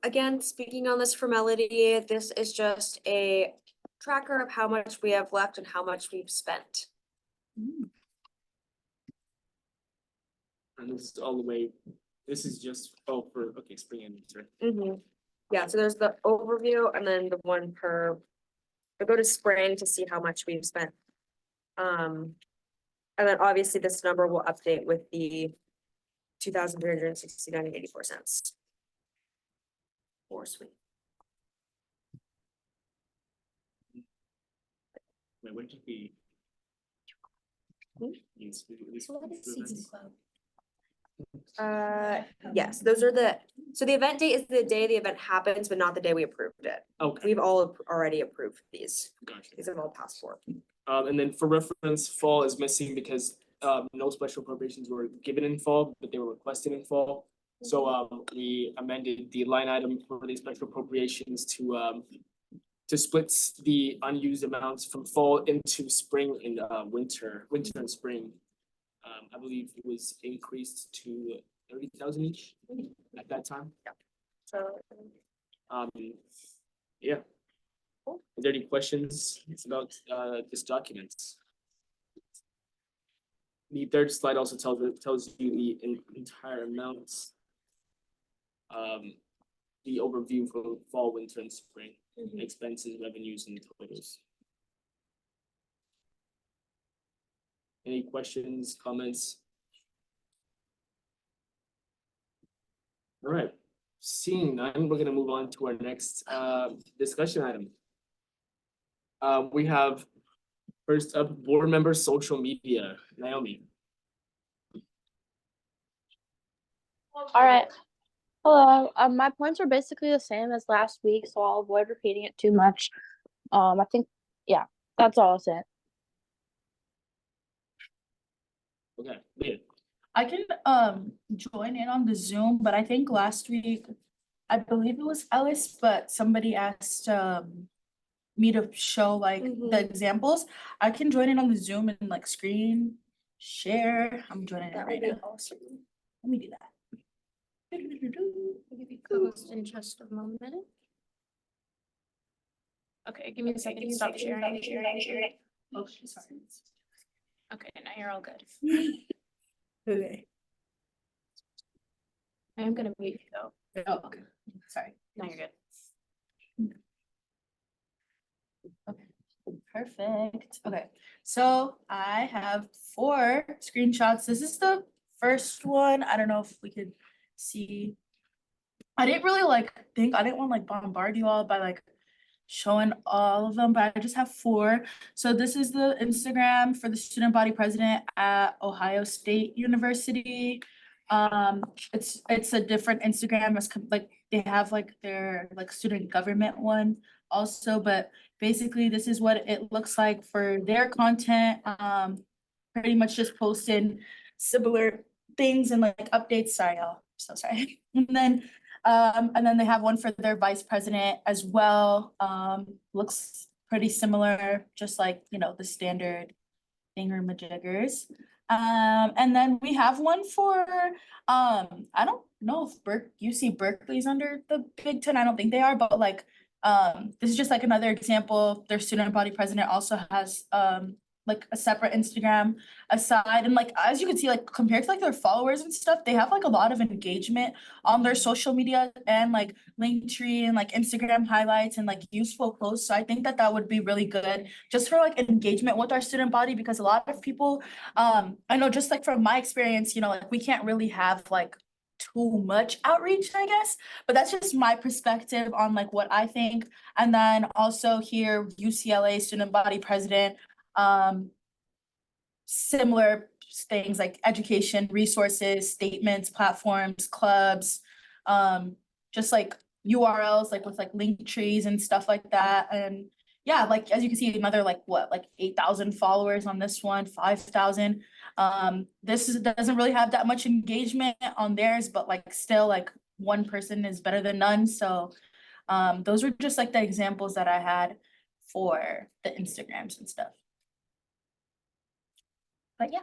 Again, speaking on this for Melody, this is just a tracker of how much we have left and how much we've spent. And this is all the way, this is just, for, okay, spring and winter. Yeah, so there's the overview and then the one per, I go to spring to see how much we've spent. And then obviously this number will update with the $2,369.84. Or sweet. Wait, what did we? Hmm? Yes, Yes, those are so the event date is the day the event happens, but not the day we approved it. Okay, We've all already approved these. gotcha. These have all passed forward. And then for reference, fall is missing because no special appropriations were given in fall, but they were requested in fall. So we amended the line item for the special appropriations to split the unused amounts from fall into spring and winter and spring. I believe it was increased to 30,000 each at that time. So Yeah. Are there any questions about this document? The third slide also tells you the entire amounts. The overview for fall, winter, and spring expenses, revenues, and totals. Any questions, comments? All right, seeing none, we're gonna move on to our next discussion item. We have first up board member social media, Naomi. All right. Hello. My points are basically the same as last week, so I'll avoid repeating it too much. I think, yeah, that's all I'll say. Okay, Leah. I can join in on the Zoom, but I think last week, I believe it was Ellis, but somebody asked me to show like the examples. I can join in on the Zoom and like screen share. I'm joining it right now. Let me do that. Co-host in just a moment. Okay, give me a second to stop sharing. Oh, sorry. Okay, now you're all good. Okay. I am gonna mute you though. Oh, okay. Sorry. Now you're good. Perfect. Okay, so I have 4 screenshots. This is the first one. I don't know if we could see. I didn't really I didn't want to bombard you all by showing all of them, but I just have 4. So this is the Instagram for the student body president at Ohio State University. It's a different Instagram as they have their student government one also, but basically this is what it looks like for their content. Pretty much just posting similar things and updates. Sorry, y'all. So sorry. And then they have one for their vice president as well. Looks pretty similar, just the standard thingamajiggers. And then we have one for, I don't know if UC Berkeley's under the Big Ten. I don't think they are, but this is just another example. Their student body president also has a separate Instagram aside, and as you can see, compared to their followers and stuff, they have a lot of engagement on their social media and Linktree and Instagram highlights and useful posts. So I think that would be really good just for engagement with our student body, because a lot of people, I know just from my experience, we can't really have too much outreach, I guess, but that's just my perspective on what I think. And then also here, UCLA student body president, similar things like education, resources, statements, platforms, clubs, just URLs with link trees and stuff like that. And yeah, as you can see, another 8,000 followers on this one, 5,000. Doesn't really have that much engagement on theirs, but still one person is better than none. So those were just the examples that I had for the Instagrams and stuff. But yeah.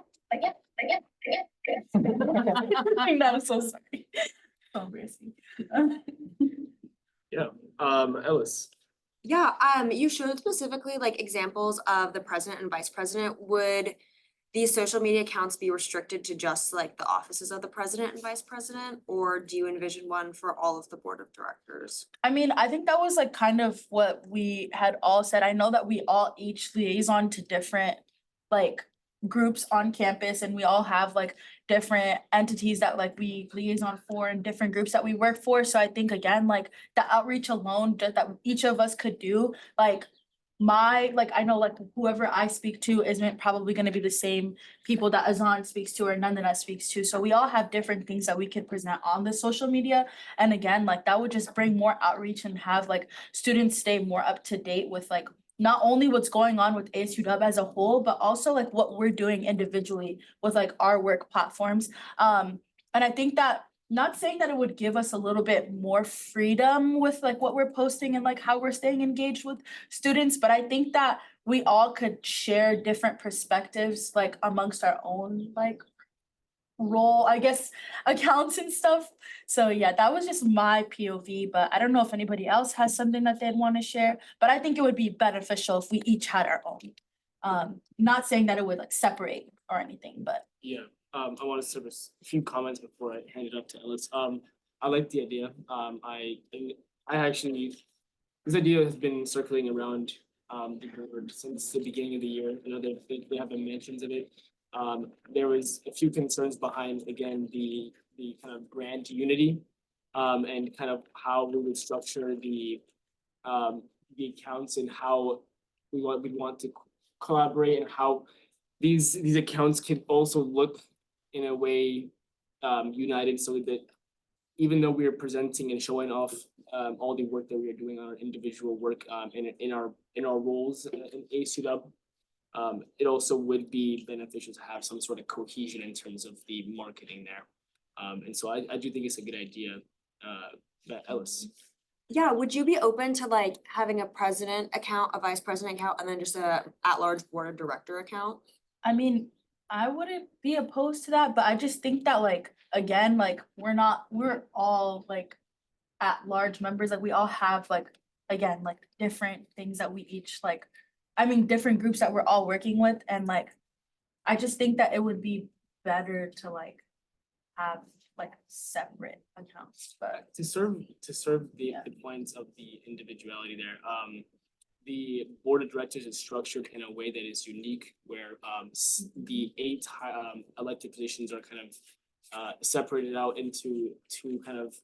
I'm so sorry. So embarrassing. Yeah, Ellis. Yeah, you showed specifically examples of the president and vice president. Would these social media accounts be restricted to just the offices of the president and vice president, or do you envision one for all of the board of directors? I mean, I think that was kind of what we had all said. I know that we all each liaison to different groups on campus, and we all have different entities that we liaison for and different groups that we work for. So I think again, the outreach alone that each of us could do, I know whoever I speak to isn't probably going to be the same people that Azan speaks to or Nandana speaks to. So we all have different things that we could present on the social media. And again, that would just bring more outreach and have students stay more up to date with not only what's going on with ASUW as a whole, but also what we're doing individually with our work platforms. And I think that, not saying that it would give us a little bit more freedom with what we're posting and how we're staying engaged with students, but I think that we all could share different perspectives amongst our own role, I guess, accounts and stuff. So yeah, that was just my POV, but I don't know if anybody else has something that they'd want to share, but I think it would be beneficial if we each had our own. Not saying that it would separate or anything, but. Yeah, I want to serve a few comments before I hand it up to Ellis. I like the idea. I actually, this idea has been circulating around the board since the beginning of the year. I know they have been mentions of it. There was a few concerns behind, again, the kind of brand unity, and kind of how we would structure the accounts and how we want to collaborate, and how these accounts can also look in a way united, so that even though we are presenting and showing off all the work that we are doing on our individual work in our roles in ASUW, it also would be beneficial to have some sort of cohesion in terms of the marketing there. And so I do think it's a good idea. Ellis. Yeah, would you be open to like having a president account, a vice president account, and then just a at-large board of director account? I mean, I wouldn't be opposed to that, but I just think that like, again, like, we're all like at large members, like we all have like, again, like different things that we each like, I mean, different groups that we're all working with, and like, I just think that it would be better to like have like separate accounts, but To serve the Yeah. points of the individuality there, the board of directors is structured in a way that is unique, where the 8 elected positions are kind of separated out into 2 kind of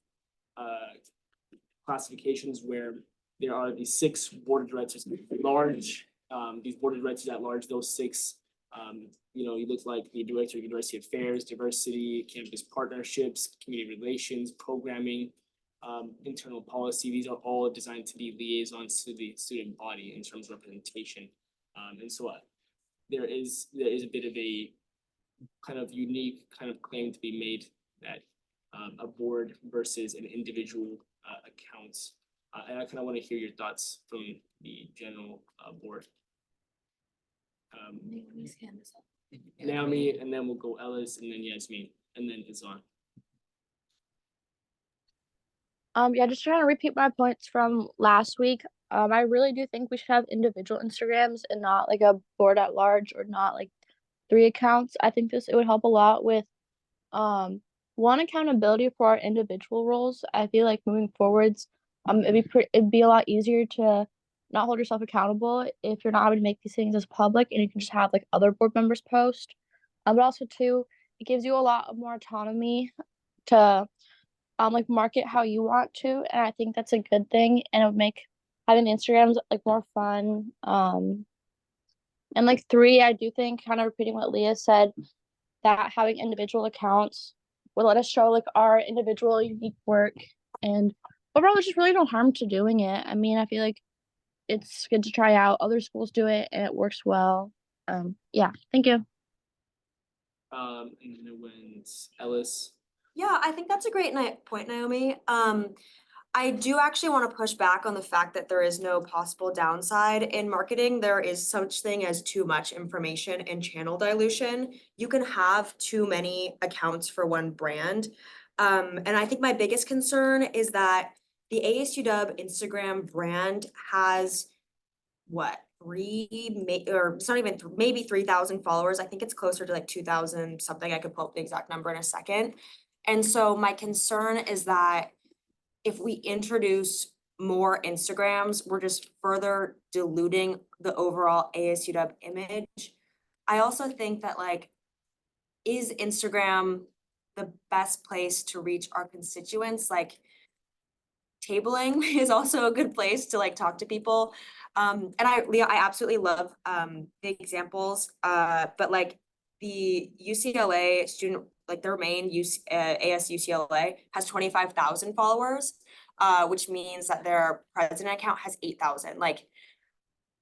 classifications, where there are the 6 board of directors at large. These board of directors at large, those 6, you look like the director of university affairs, diversity, campus partnerships, community relations, programming, internal policy. These are all designed to be liaisons to the student body in terms of representation. And so there is a bit of a kind of unique kind of claim to be made that a board versus an individual accounts. And I kind of want to hear your thoughts from the general board. Naomi, and then we'll go Ellis, and then Yasmin, and then Izan. Yeah, just trying to repeat my points from last week. I really do think we should have individual Instagrams and not like a board at large, or not like 3 accounts. I think it would help a lot with one, accountability for our individual roles. I feel like moving forwards, it'd be a lot easier to not hold yourself accountable if you're not having to make these things as public, and you can just have like other board members post. But also too, it gives you a lot more autonomy to like market how you want to, and I think that's a good thing, and it would make having Instagrams like more fun. And like 3, I do think, kind of repeating what Leah said, that having individual accounts will let us show like our individual unique work, and overall there's just really no harm to doing it. I mean, I feel like it's good to try out. Other schools do it and it works well. Yeah, thank you. And then it went Ellis. Yeah, I think that's a great point, Naomi. I do actually want to push back on the fact that there is no possible downside in marketing. There is such thing as too much information and channel dilution. You can have too many accounts for one brand. And I think my biggest concern is that the ASUW Instagram brand has what, it's not even, maybe 3,000 followers. I think it's closer to like 2,000 something. I could pull up the exact number in a second. And so my concern is that if we introduce more Instagrams, we're just further diluting the overall ASUW image. I also think that like, is Instagram the best place to reach our constituents? Like, tabling is also a good place to like talk to people. And Leah, I absolutely love the examples, but like the UCLA student, like their main ASUCLA has 25,000 followers, which means that their president account has 8,000. Like,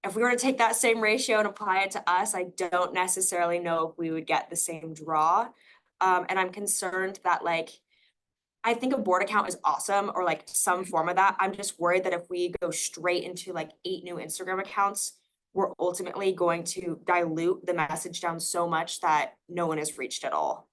if we were to take that same ratio and apply it to us, I don't necessarily know if we would get the same draw. And I'm concerned that like, I think a board account is awesome, or like some form of that. I'm just worried that if we go straight into like 8 new Instagram accounts, we're ultimately going to dilute the message down so much that no one is reached at all.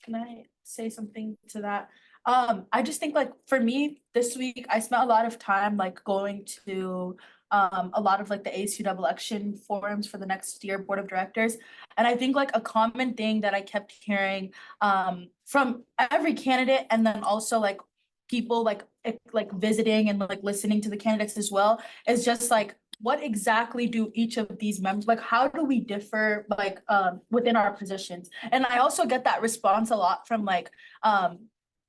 can I say something to that? I just think like for me this week, I spent a lot of time like going to a lot of like the ASUW election forums for the next year board of directors. And I think like a common thing that I kept hearing from every candidate, and then also like people like visiting and like listening to the candidates as well, is just like, what exactly do each of these members, like how do we differ like within our positions? And I also get that response a lot from like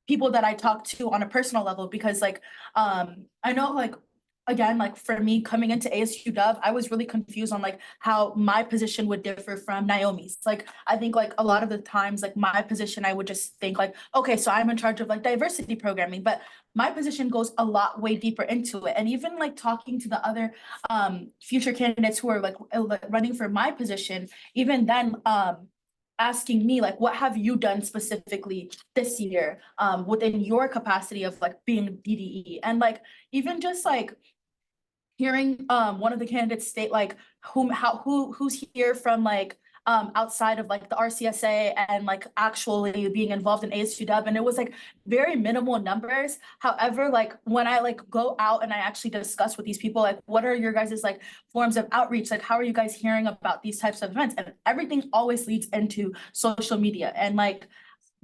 people that I talk to on a personal level, because like I know like again, like for me coming into ASUW, I was really confused on like how my position would differ from Naomi's. Like, I think like a lot of the times, like my position, I would just think like, okay, so I'm in charge of like diversity programming, but my position goes a lot way deeper into it. And even like talking to the other future candidates who are like running for my position, even then, asking me like, what have you done specifically this year within your capacity of like being DDE? And like, even just like hearing one of the candidates state like who's here from like outside of like the RCSA and like actually being involved in ASUW, and it was like very minimal numbers. However, like when I like go out and I actually discuss with these people, like what are your guys' like forms of outreach, like how are you guys hearing about these types of events, and everything always leads into social media. And like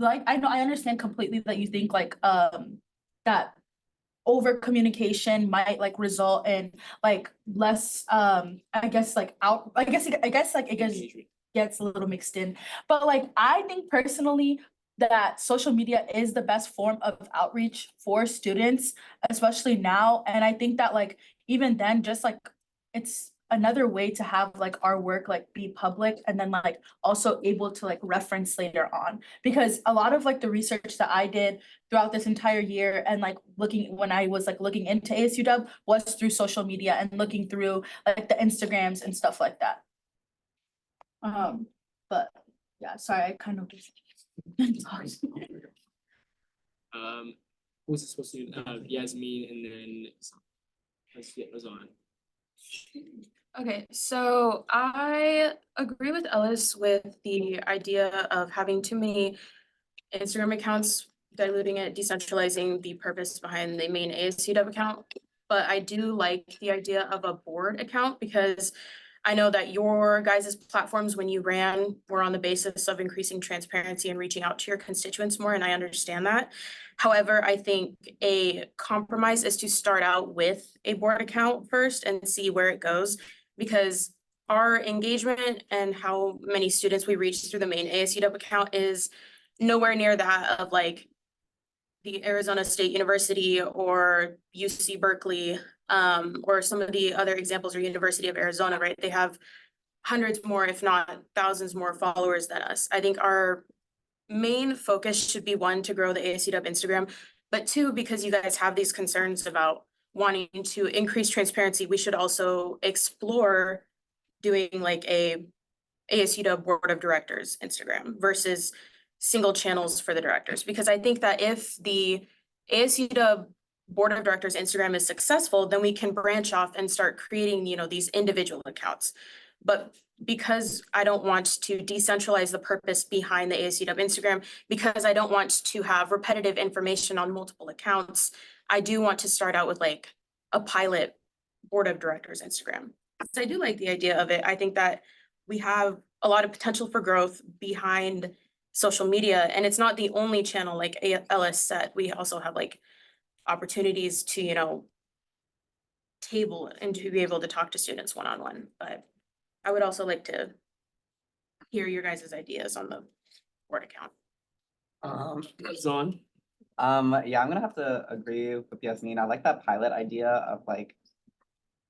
I know I understand completely that you think like that over communication might like result in like less I guess like I guess like it gets a little mixed in. But like I think personally that social media is the best form of outreach for students, especially now. And I think that like even then, just like it's another way to have like our work like be public and then like also able to like reference later on. Because a lot of like the research that I did throughout this entire year and like looking when I was like looking into ASUW was through social media and looking through like the Instagrams and stuff like that. But yeah, sorry, I kind of just Who's it supposed to do? Yasmin, and then Razan. Okay, so I agree with Ellis with the idea of having too many Instagram accounts, diluting it, decentralizing the purpose behind the main ASUW account. But I do like the idea of a board account because I know that your guys' platforms, when you ran, were on the basis of increasing transparency and reaching out to your constituents more, and I understand that. However, I think a compromise is to start out with a board account first and see where it goes, because our engagement and how many students we reach through the main ASUW account is nowhere near that of like the Arizona State University or UC Berkeley, or some of the other examples are University of Arizona, right? They have hundreds more, if not thousands more followers than us. I think our main focus should be one, to grow the ASUW Instagram, but two, because you guys have these concerns about wanting to increase transparency, we should also explore doing like a ASUW Board of Directors Instagram versus single channels for the directors. Because I think that if the ASUW Board of Directors Instagram is successful, then we can branch off and start creating, you know, these individual accounts. But because I don't want to decentralize the purpose behind the ASUW Instagram, because I don't want to have repetitive information on multiple accounts, I do want to start out with like a pilot Board of Directors Instagram. So I do like the idea of it. I think that we have a lot of potential for growth behind social media, and it's not the only channel. Like Ellis said, we also have like opportunities to, you know, table and to be able to talk to students one-on-one. But I would also like to hear your guys' ideas on the board account. Razan. Yeah, I'm gonna have to agree with Yasmin. I like that pilot idea of like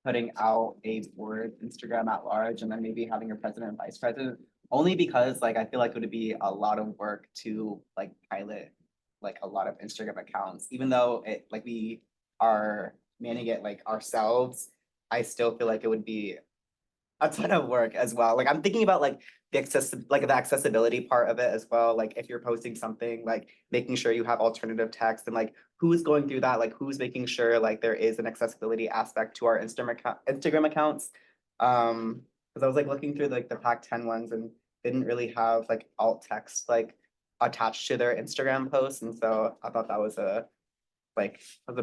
putting out a board Instagram at large and then maybe having your president and vice president, only because like I feel like it would be a lot of work to like pilot like a lot of Instagram accounts, even though it like we are managing it like ourselves. I still feel like it would be a ton of work as well. Like I'm thinking about like the accessibility part of it as well. Like if you're posting something, like making sure you have alternative text and like who's going through that, like who's making sure like there is an accessibility aspect to our Instagram accounts. Because I was like looking through like the Pac-10 ones and didn't really have like alt text like attached to their Instagram posts. And so I thought that was a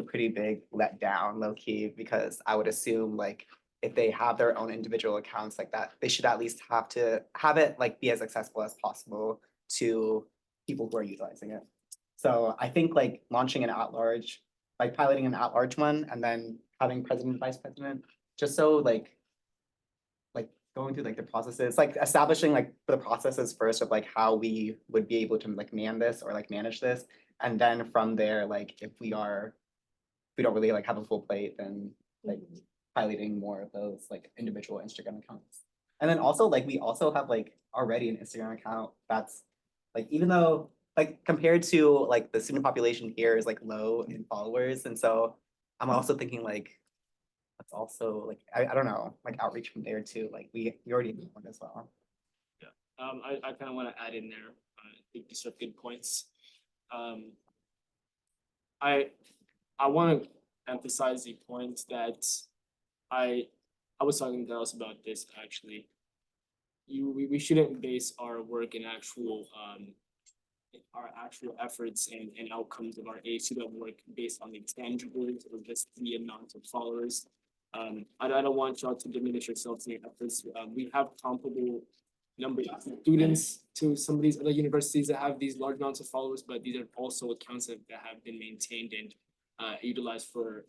pretty big letdown, low key, because I would assume like if they have their own individual accounts like that, they should at least have to have it like be as accessible as possible to people who are utilizing it. So I think like launching an at-large, like piloting an at-large one and then having president and vice president, just so like going through like the processes, like establishing like the processes first of like how we would be able to like man this or like manage this. And then from there, like if we don't really like have a full plate, then like piloting more of those like individual Instagram accounts. And then also like we also have like already an Instagram account that's like even though like compared to like the student population here is like low in followers, and so I'm also thinking like that's also like I don't know, like outreach from there too. Like we already have one as well. I kind of want to add in there, I think these are good points. I want to emphasize the point that I was talking to Dallas about this actually. We shouldn't base our work in our actual efforts and outcomes of our ASUW work based on the tangibles or just the amount of followers. I don't want y'all to diminish yourselves in your efforts. We have comparable number of students to some of these other universities that have these large amounts of followers, but these are also accounts that have been maintained and utilized for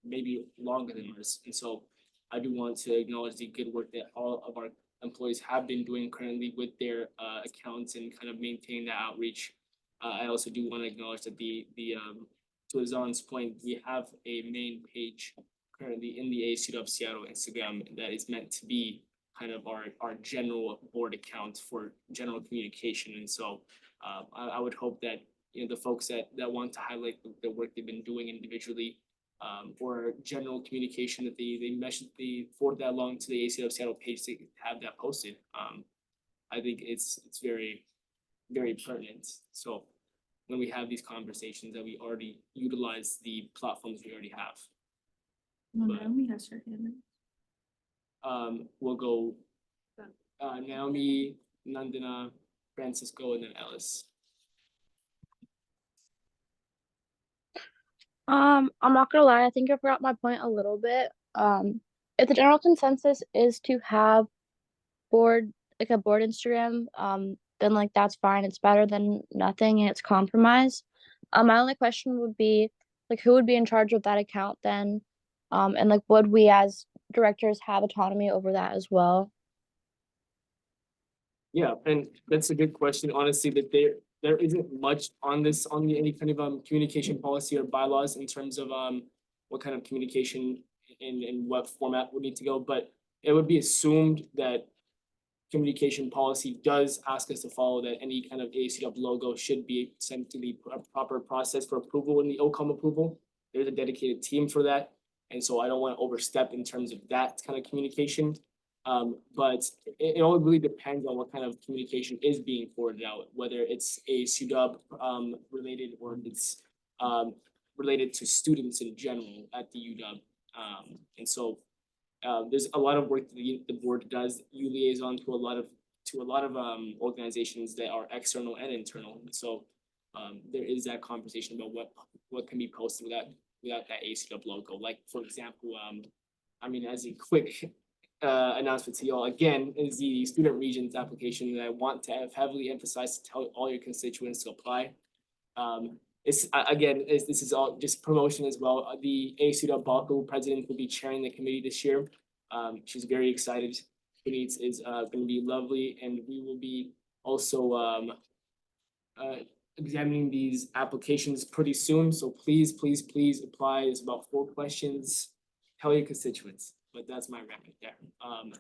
maybe longer than ours. And so I do want to acknowledge the good work that all of our employees have been doing currently with their accounts and kind of maintain that outreach. I also do want to acknowledge that to Azan's point, we have a main page currently in the ASUW Seattle Instagram that is meant to be kind of our general board account for general communication. And so I would hope that, you know, the folks that want to highlight the work they've been doing individually or general communication that they forward that along to the ACL Seattle page to have that posted. I think it's very, very pertinent. So when we have these conversations that we already utilize the platforms we already have. Naomi has her hand We'll go Naomi, Nandana, Francisco, and then Ellis. I'm not gonna lie, I think I forgot my point a little bit. If the general consensus is to have a board Instagram, then like that's fine. It's better than nothing and it's compromise. My only question would be like who would be in charge of that account then? And like would we as directors have autonomy over that as well? Yeah, and that's a good question, honestly, that there isn't much on any kind of communication policy or bylaws in terms of what kind of communication in what format would need to go, but it would be assumed that communication policy does ask us to follow that any kind of ASUW logo should be sent to the proper process for approval in the OCOM approval. There's a dedicated team for that, and so I don't want to overstep in terms of that kind of communication. But it all really depends on what kind of communication is being forwarded out, whether it's ASUW related or it's related to students in general at the UW. And so there's a lot of work that the board does. You liaison to a lot of organizations that are external and internal. And so there is that conversation about what can be posted without that ASUW logo. Like for example, I mean, as a quick announcement to y'all, again, is the student regions application that I want to have heavily emphasized to tell all your constituents to apply. This is all just promotion as well. The ASUW Baku president will be chairing the committee this year. She's very excited. It is going to be lovely, and we will be also examining these applications pretty soon. So please apply. It's about 4 questions. Tell your constituents. But that's my rant right there.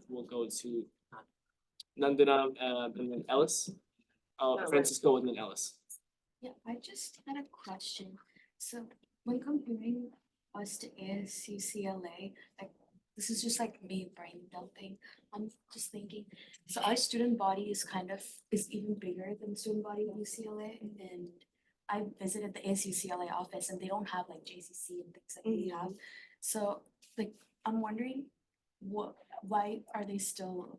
We'll go to Nandana and then Ellis. Francisco and then Ellis. Yeah, I just had a question. So when comparing us to ASUCLA, like this is just like me brain dumping. I'm just thinking, so our student body is even bigger than the student body of UCLA. And I visited the ASUCLA office and they don't have like JCC and things that we have. So like I'm wondering why do they still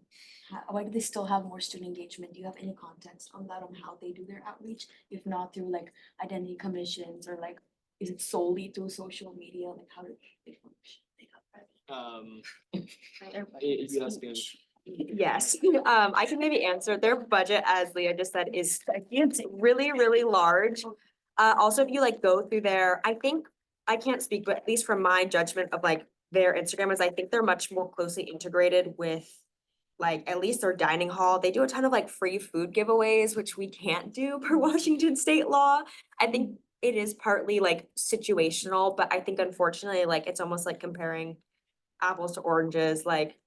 have more student engagement? Do you have any context on that, on how they do their outreach, if not through like identity commissions, or like is it solely through social media? Like how do they function? Yes, I can maybe answer. Their budget, as Leah just said, is really, really large. Also, if you like go through I think, I can't speak, but at least from my judgment of like their Instagram is, I think they're much more closely integrated with like at least their dining hall. They do a ton of like free food giveaways, which we can't do per Washington state law. I think it is partly like situational, but I think unfortunately, like, it's almost like comparing apples to oranges, like,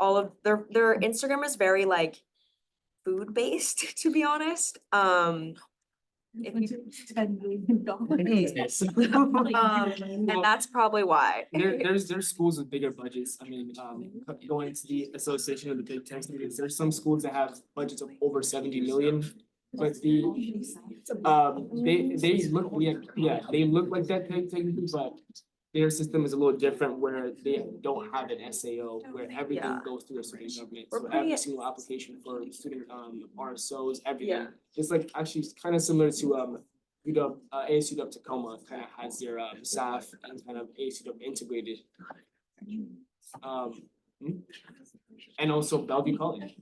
all of their Instagram is very like food-based, to be honest. If and that's probably why. There's schools with bigger budgets. I mean, going to the Association of the Big Tech Students, there's some schools that have budgets of over 70 million. But they look, they look like that technically, but their system is a little different where they don't have an SAO, where everything Yeah. goes through a student government. We're So pretty- every single application for student RSOs, everything. Yeah. It's like actually kind of similar to UW, ASUW Tacoma kind of has their SAF and kind of ASUW integrated. And also Bellevue College.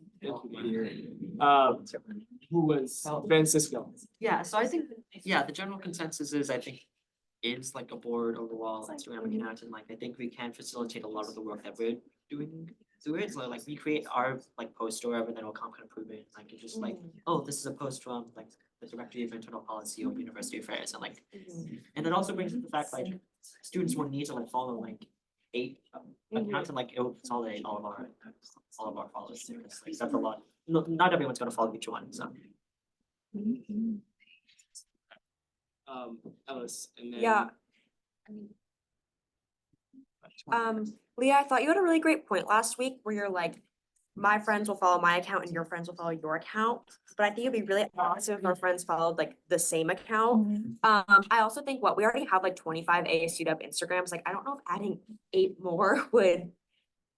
Who was Francisco. Yeah, so I think, yeah, the general consensus is, I think, is like a board overall Instagram account, and like, I think we can facilitate a lot of the work that we're doing through it. So like, we create our like post or whatever, then it'll come kind of prove it, like, it's just like, oh, this is a post from like the Directory of Internal Policy or University Affairs, and like, and it also brings up the fact, like, students will need to like follow like 8 accounts, and like, it'll consolidate all of our followers, because like, that's a lot. No, not everyone's gonna follow each one, so. Ellis, and then. Yeah. Leah, I thought you had a really great point last week where you're like, my friends will follow my account and your friends will follow your account. But I think it'd be really awesome if our friends followed like the same account. I also think we already have like 25 ASUW Instagrams. Like, I don't know if adding 8 more would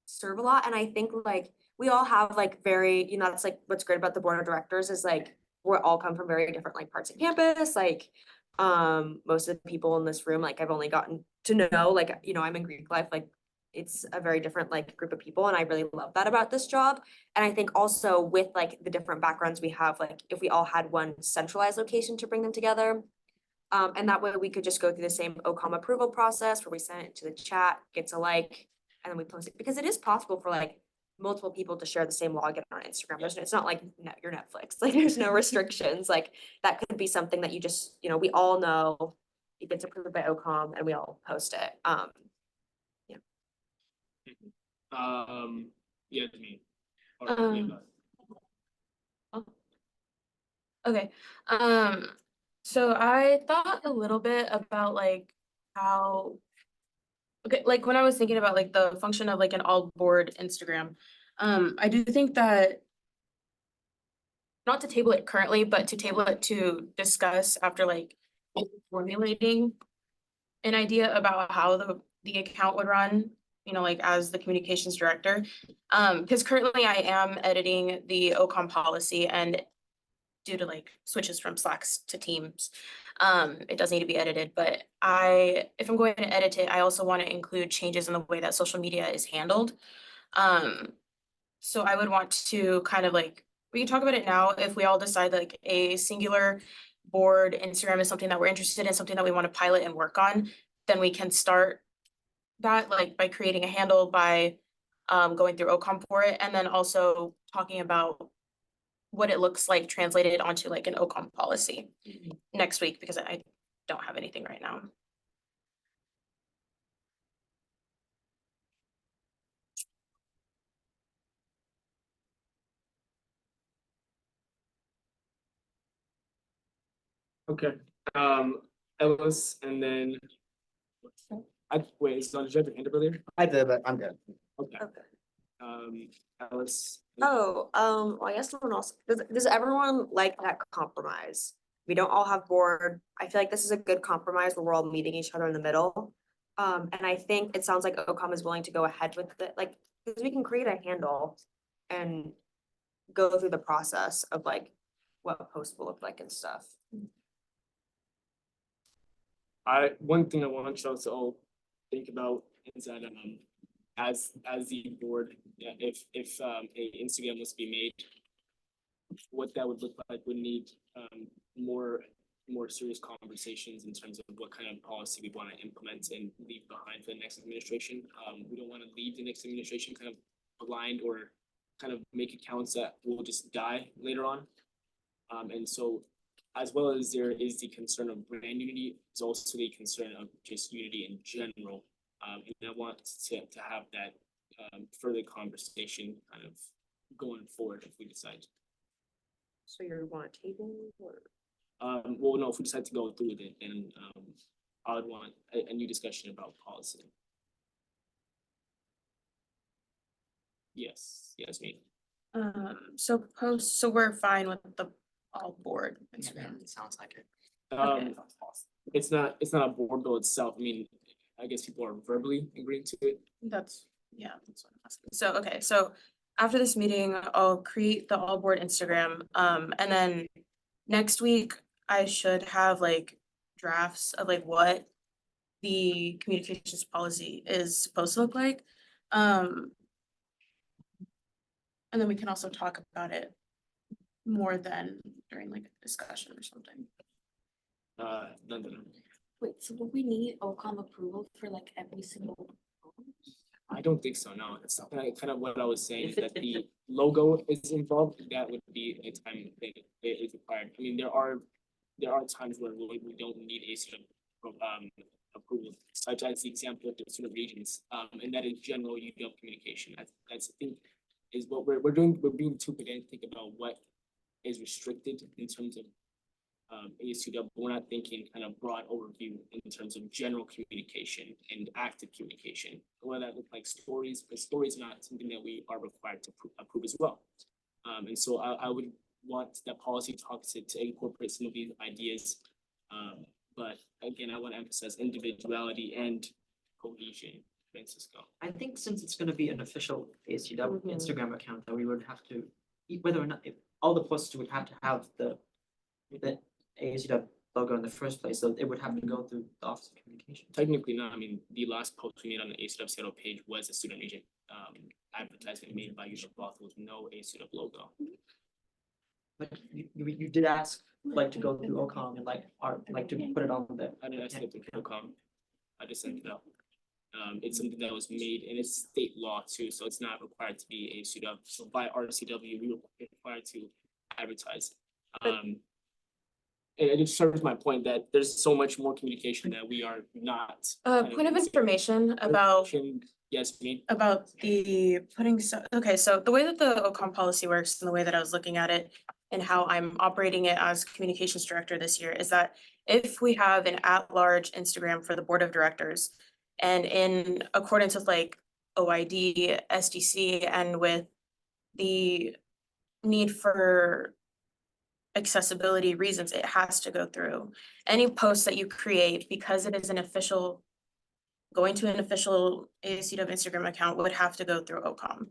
serve a lot. And I think like we all have like very, that's like what's great about the board of directors is like we're all come from very different like parts of campus. Like most of the people in this room, like I've only gotten to know, like, I'm in Greek life, like it's a very different like group of people, and I really love that about this job. And I think also with like the different backgrounds we have, like if we all had one centralized location to bring them together, and that way we could just go through the same OCOM approval process where we send it to the chat, gets a like, and then we post it, because it is possible for like multiple people to share the same login on Instagram. It's not like your Netflix, like there's no restrictions. Like that could be something that you just, we all know it gets approved by OCOM and we all post it. Yeah, to me. Okay, so I thought a little bit about like how, okay, like when I was thinking about like the function of like an all board Instagram, I do think that not to table it currently, but to table it to discuss after like formulating an idea about how the account would run, like as the communications director. Because currently I am editing the OCOM policy, and due to like switches from Slacks to Teams, it does need to be edited, but if I'm going to edit it, I also want to include changes in the way that social media is handled. So I would want to kind of like, we can talk about it now if we all decide like a singular board Instagram is something that we're interested in, something that we want to pilot and work on, then we can start that like by creating a handle, by going through OCOM for it, and then also talking about what it looks like translated onto like an OCOM policy next week, because I don't have anything right now. Okay, Ellis, and then. Wait, so did you have your hand up earlier? I did, but I'm good. Okay. Ellis. Well, I guess someone else, does everyone like that compromise? We don't all have board. I feel like this is a good compromise where we're all meeting each other in the middle. And I think it sounds like OCOM is willing to go ahead with it, like, because we can create a handle and go through the process of like what a post will look like and stuff. One thing I want y'all to all think about is that as the board, yeah, if a Instagram was to be made, what that would look like would need more serious conversations in terms of what kind of policy we want to implement and leave behind for the next administration. We don't want to leave the next administration kind of blind or kind of make accounts that will just die later on. And so as well as there is the concern of brand unity, there's also the concern of just unity in general. And I want to have that further conversation kind of going forward if we decide. So you want table or? Well, no, if we decide to go through with it, then I would want a new discussion about policy. Yes, me. So we're fine with the all board Instagram. It sounds like it. Okay. It's not a board bill itself. I mean, I guess people are verbally agreeing to it. That's what I'm asking. So, okay, so after this meeting, I'll create the all board Instagram, and then next week I should have like drafts of like what the communications policy is supposed to look like. And then we can also talk about it more than during like a discussion or something. No. Wait, so will we need OCOM approval for like every single? I don't think so, no. It's kind of what I was saying, that the logo is involved, that would be a time that it is required. I mean, there are times where we don't need ASUW approval, such as the example of the student regions, and that is general UW communication. That's I think is what we're doing. We're being too pedantic about what is restricted in terms of ASUW, but we're not thinking kind of broad overview in terms of general communication and active communication. Whether that look like stories, but stories are not something that we are required to approve as well. And so I would want that policy talk to incorporate some of these ideas. But again, I want to emphasize individuality and cohesion. Francisco. I think since it's gonna be an official ASUW Instagram account, that we would have to, whether or not, if all the posts would have to have the ASUW logo in the first place, so it would have to go through the Office of Communication. Technically not. I mean, the last post we made on the ASUW Seattle page was a student agent advertisement made by UW Boston with no ASUW logo. But you did ask like to go through OCOM and like to put it on the. I didn't ask it to come. I just sent it out. It's something that was made and it's state law too, so it's not required to be ASUW. So by RCW, we were required to advertise. And it just serves my point that there's so much more communication that we are not. Point of information about Yes, me. about the putting okay, so the way that the OCOM policy works and the way that I was looking at it and how I'm operating it as communications director this year is that if we have an at-large Instagram for the board of directors and in accordance with like OID, SDC, and with the need for accessibility reasons, it has to go through. Any post that you create, because it is an official, going to an official ASUW Instagram account would have to go through OCOM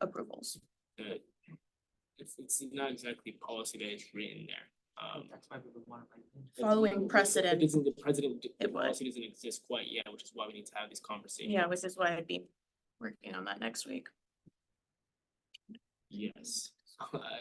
approvals. It's not exactly policy that is written there. That's why we would want to. Following precedent. It isn't the president, the It would. policy doesn't exist quite yet, which is why we need to have this conversation. Yeah, which is why I'd be working on that next week. Yes.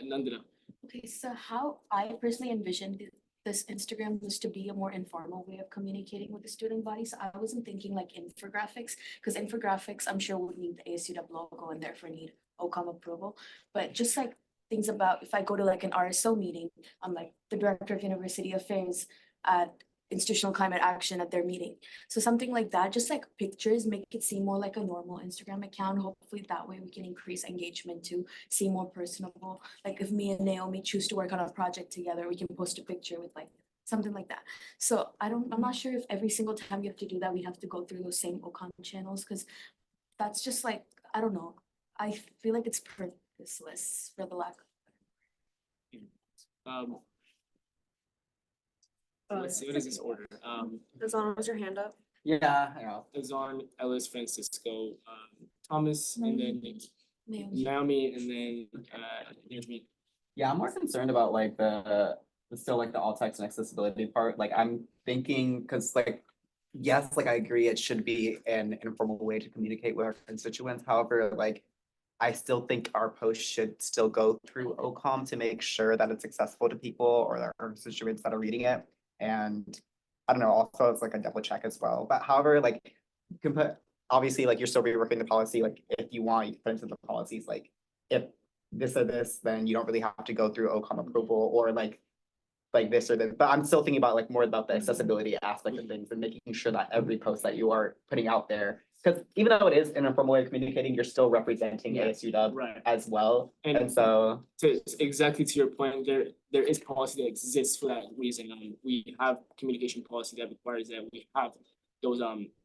Nandana. Okay, so how I personally envisioned this Instagram was to be a more informal way of communicating with the student body. So I wasn't thinking like infographics, because infographics, I'm sure would need the ASUW logo and therefore need OCOM approval. But just like things about if I go to like an RSO meeting, I'm like the director of university affairs at institutional climate action at their meeting. So something like that, just like pictures, make it seem more like a normal Instagram account. Hopefully that way we can increase engagement to seem more personable. Like if me and Naomi choose to work on a project together, we can post a picture with like something like that. So I'm not sure if every single time we have to do that, we have to go through those same OCOM channels, because that's just like, I don't know. I feel like it's purposeless for the lack of. Let's see, what is this order? Azan, was your hand up? Yeah, I know. Azan, Ellis, Francisco, Thomas, and then Naomi, and then here's me. Yeah, I'm more concerned about like the still like the alt text and accessibility part. Like I'm thinking, because like, yes, like I agree, it should be an informal way to communicate with our constituents. However, like I still think our post should still go through OCOM to make sure that it's accessible to people or our constituents that are reading it. And I don't know, also it's like a double check as well. But however, like you can put, obviously, like you're still reworking the policy, like if you want, you can put into the policies, like if this or this, then you don't really have to go through OCOM approval, or like like this or that, but I'm still thinking about like more about the accessibility aspect of things and making sure that every post that you are putting out there, because even though it is an informal way of communicating, you're still representing Yeah. ASUW Right. as well. And- And so, Exactly to your point, there is policy that exists for that reason. We have communication policy that requires that we have those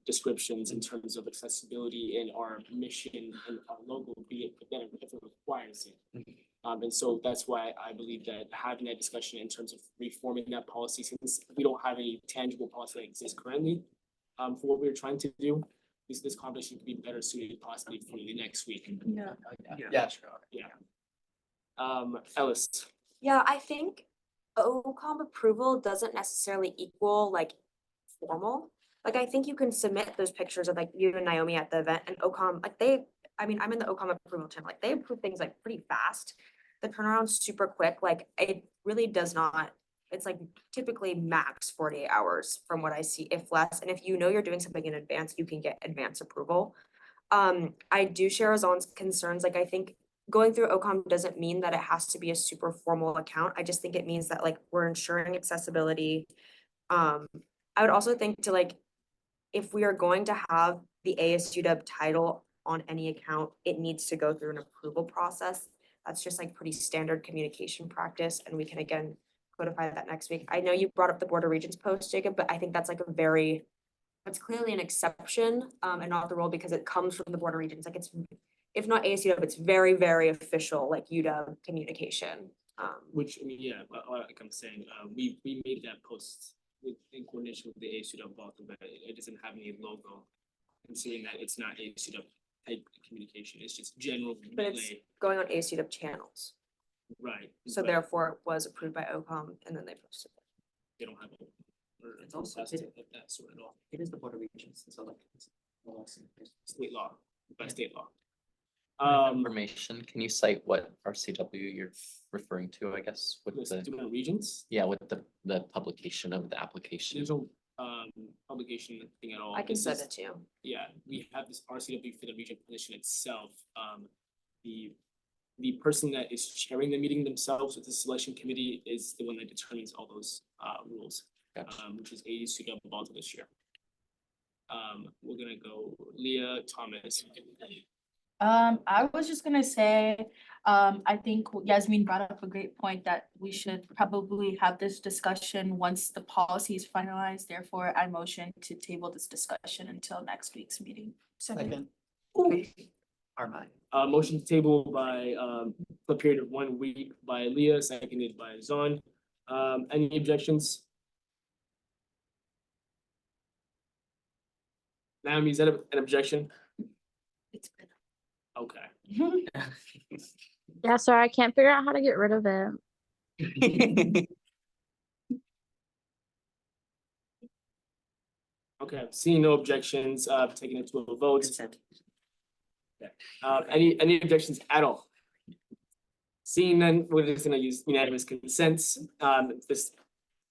descriptions in terms of accessibility in our mission and our logo, be it, but then if it requires it. And so that's why I believe that having that discussion in terms of reforming that policy, since we don't have any tangible policy that exists currently, for what we're trying to do, this conversation could be better suited possibly for the next week. yeah, sure. Yeah. Ellis. Yeah, I think OCOM approval doesn't necessarily equal like formal. Like, I think you can submit those pictures of like you and Naomi at the event and OCOM, like I'm in the OCOM approval channel, like they approve things like pretty fast. The turnaround's super quick, like it really does not, it's like typically max 48 hours from what I see, if less. And if you know you're doing something in advance, you can get advance approval. I do share Azan's concerns, like I think going through OCOM doesn't mean that it has to be a super formal account. I just think it means that like we're ensuring accessibility. I would also think to like, if we are going to have the ASUW title on any account, it needs to go through an approval process. That's just like pretty standard communication practice, and we can again codify that next week. I know you brought up the Board of Regents post, Jacob, but I think that's like that's clearly an exception, and not the rule because it comes from the Board of Regents. Like it's, if not ASUW, it's very, very official, like UW communication. Which, I mean, yeah, like I'm saying, we made that post in coordination with the ASUW author, but it doesn't have any logo. Considering that it's not ASUW type communication, it's just general But it's relay. going on ASUW channels, Right. so but therefore it was approved by OCOM and then they posted it. They don't have or It's also- process of that sort at all. It is the Board of Regents, so like. State law, by state law. Point of information, can you cite what RCW you're referring to, I guess, with The the, student regions, yeah, with the publication of the application? there's no publication thing at all. I can This send is- it to you. Yeah, we have this RCW for the region position itself. The person that is chairing the meeting themselves with the selection committee is the one that determines all those rules, Gotcha. which is ASUW Baltimore this year. We're gonna go Leah, Thomas. I was just gonna say, I think Yasmin brought up a great point that we should probably have this discussion once the policy is finalized. Therefore, I motion to table this discussion until next week's meeting. Second. Armine. Motion to table by a period of 1 week by Leah, seconded by Zon. Any objections? Naomi, is that an objection? It's been. Okay. Yeah, sorry, I can't figure out how to get rid of it. Okay, seeing no objections, taking it to a vote. Consent. Any objections at all? Seeing none, we're just gonna use unanimous consent. This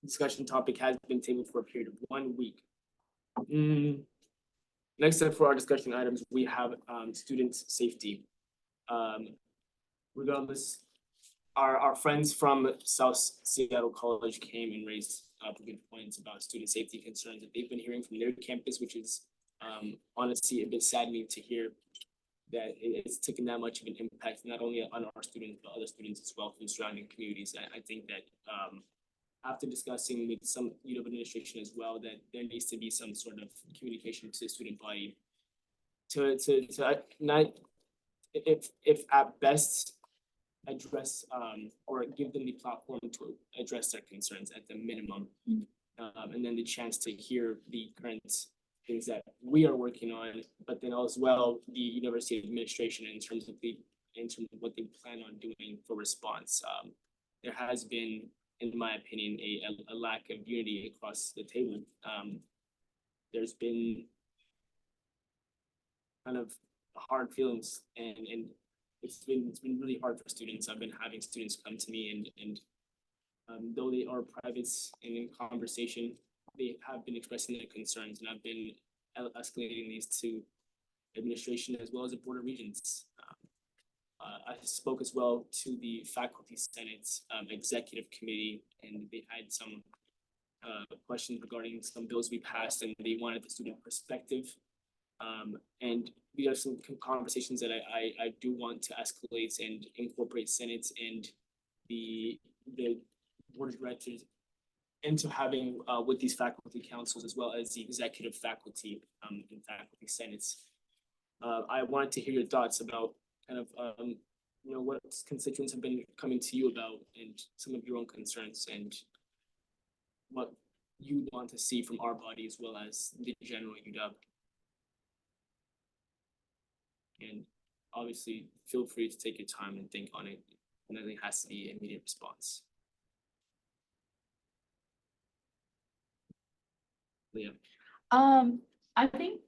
discussion topic has been tabled for a period of 1 week. Next up for our discussion items, we have student safety. Regardless, our friends from South Seattle College came and raised good points about student safety concerns that they've been hearing from their campus, which is honestly a bit saddening to hear that it's taken that much of an impact, not only on our students, but other students as well from surrounding communities. I think that after discussing with some UW administration as well, that there needs to be some sort of communication to the student body to not, if at best address or give them the platform to address their concerns at the minimum. And then the chance to hear the current things that we are working on, but then as well the university administration in terms of what they plan on doing for response. There has been, in my opinion, a lack of unity across the table. There's been kind of hard feelings and it's been really hard for students. I've been having students come to me and though they are privates and in conversation, they have been expressing their concerns, and I've been escalating these to administration as well as the Board of Regents. I spoke as well to the faculty senate executive committee, and they had some questions regarding some bills we passed, and they wanted the student perspective. And we have some conversations that I do want to escalate and incorporate Senate and the board of directors into having with these faculty councils as well as the executive faculty and faculty senates. I wanted to hear your thoughts about kind of what constituents have been coming to you about and some of your own concerns and what you want to see from our body as well as the general UW. And obviously, feel free to take your time and think on it. Nothing has to be immediate response. Leah. I think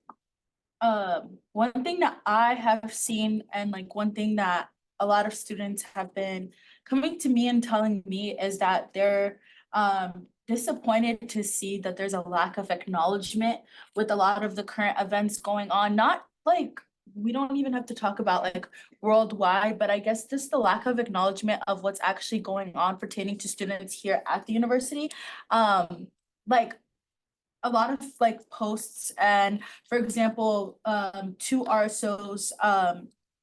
one thing that I have seen and like one thing that a lot of students have been coming to me and telling me is that they're disappointed to see that there's a lack of acknowledgement with a lot of the current events going on. Not like we don't even have to talk about like worldwide, but I guess just the lack of acknowledgement of what's actually going on pertaining to students here at the university. Like a lot of like posts and, for example, two RSOs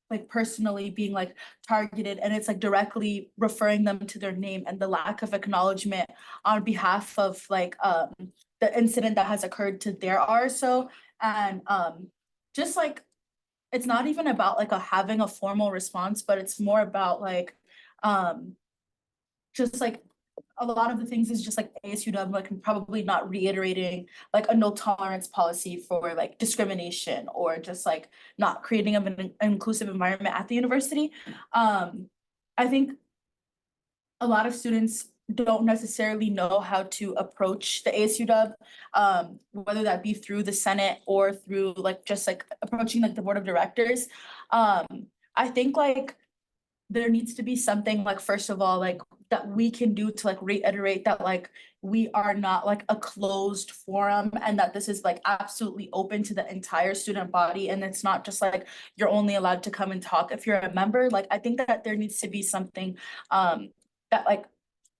like personally being like targeted, and it's like directly referring them to their name, and the lack of acknowledgement on behalf of like the incident that has occurred to their RSO. And just like it's not even about like having a formal response, but it's more about like just like a lot of the things is just like ASUW like probably not reiterating like a no tolerance policy for like discrimination, or just like not creating an inclusive environment at the university. I think a lot of students don't necessarily know how to approach the ASUW, whether that be through the Senate or through like just like approaching like the board of directors. I think like there needs to be something like, first of all, like that we can do to like reiterate that like we are not like a closed forum, and that this is like absolutely open to the entire student body, and it's not just like you're only allowed to come and talk if you're a member. Like I think that there needs to be something that like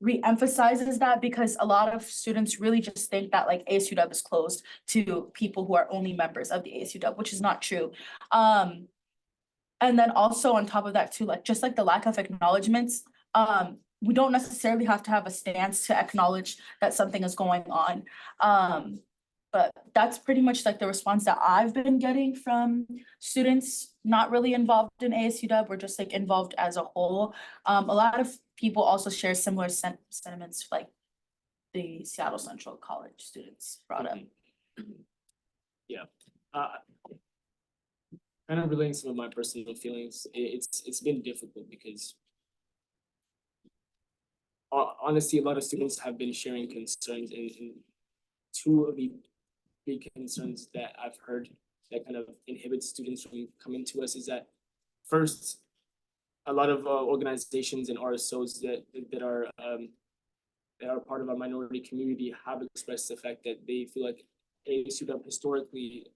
re-emphasizes that, because a lot of students really just think that like ASUW is closed to people who are only members of the ASUW, which is not true. And then also on top of that too, like just like the lack of acknowledgements, we don't necessarily have to have a stance to acknowledge that something is going on. But that's pretty much like the response that I've been getting from students not really involved in ASUW, or just like involved as a whole. A lot of people also share similar sentiments like the Seattle Central College students brought up. Yeah. Kind of relaying some of my personal feelings, it's been difficult because honestly, a lot of students have been sharing concerns, and two of the big concerns that I've heard that kind of inhibits students from coming to us is that first, a lot of organizations and RSOs that are part of our minority community have expressed the fact that they feel like ASUW historically,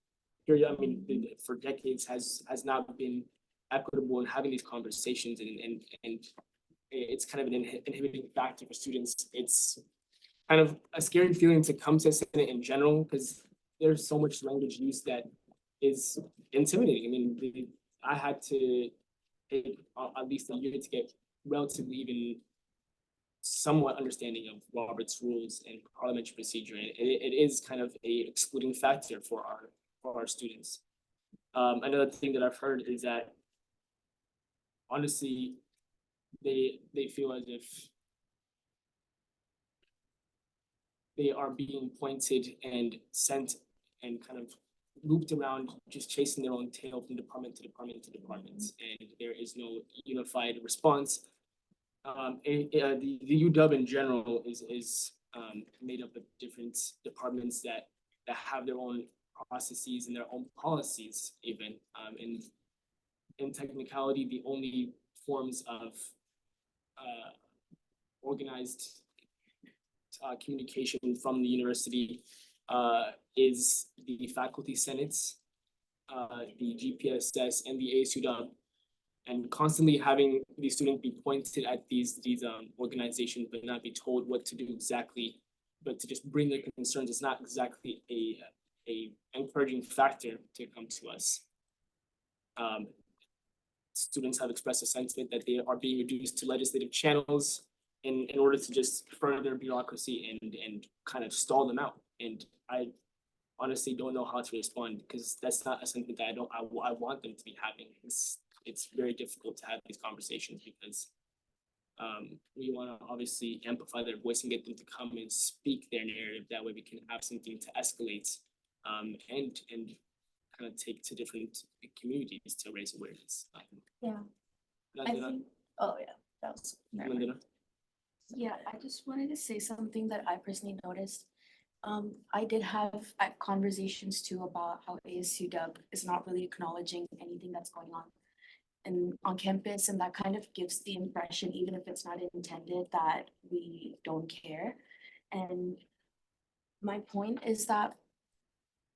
for decades has not been equitable in having these conversations, and it's kind of an inhibiting factor for students. It's kind of a scary feeling to come to Senate in general, because there's so much language used that is intimidating. I mean, I had to take at least a year to get relatively even somewhat understanding of Robert's rules and parliamentary procedure. And it is kind of a excluding factor for our students. Another thing that I've heard is that honestly, they feel as if they are being pointed and sent and kind of looped around, just chasing their own tail from department to department to department, and there is no unified response. The UW in general is made up of different departments that have their own processes and their own policies even. In technicality, the only forms of organized communication from the university is the faculty senates, the GPSS, and the ASUW. And constantly having these students be pointed at these organizations, but not be told what to do exactly, but to just bring their concerns is not exactly a encouraging factor to come to us. Students have expressed a sentiment that they are being reduced to legislative channels in order to just further bureaucracy and kind of stall them out. And I honestly don't know how to respond, because that's not a sentiment that I want them to be having. It's very difficult to have these conversations because we want to obviously amplify their voice and get them to come and speak their narrative. That way we can have something to escalate and kind of take to different communities to raise awareness. Yeah. I think, oh yeah, that was. never mind. Mandela? Yeah, I just wanted to say something that I personally noticed. I did have conversations too about how ASUW is not really acknowledging anything that's going on on campus, and that kind of gives the impression, even if it's not intended, that we don't care. And my point is that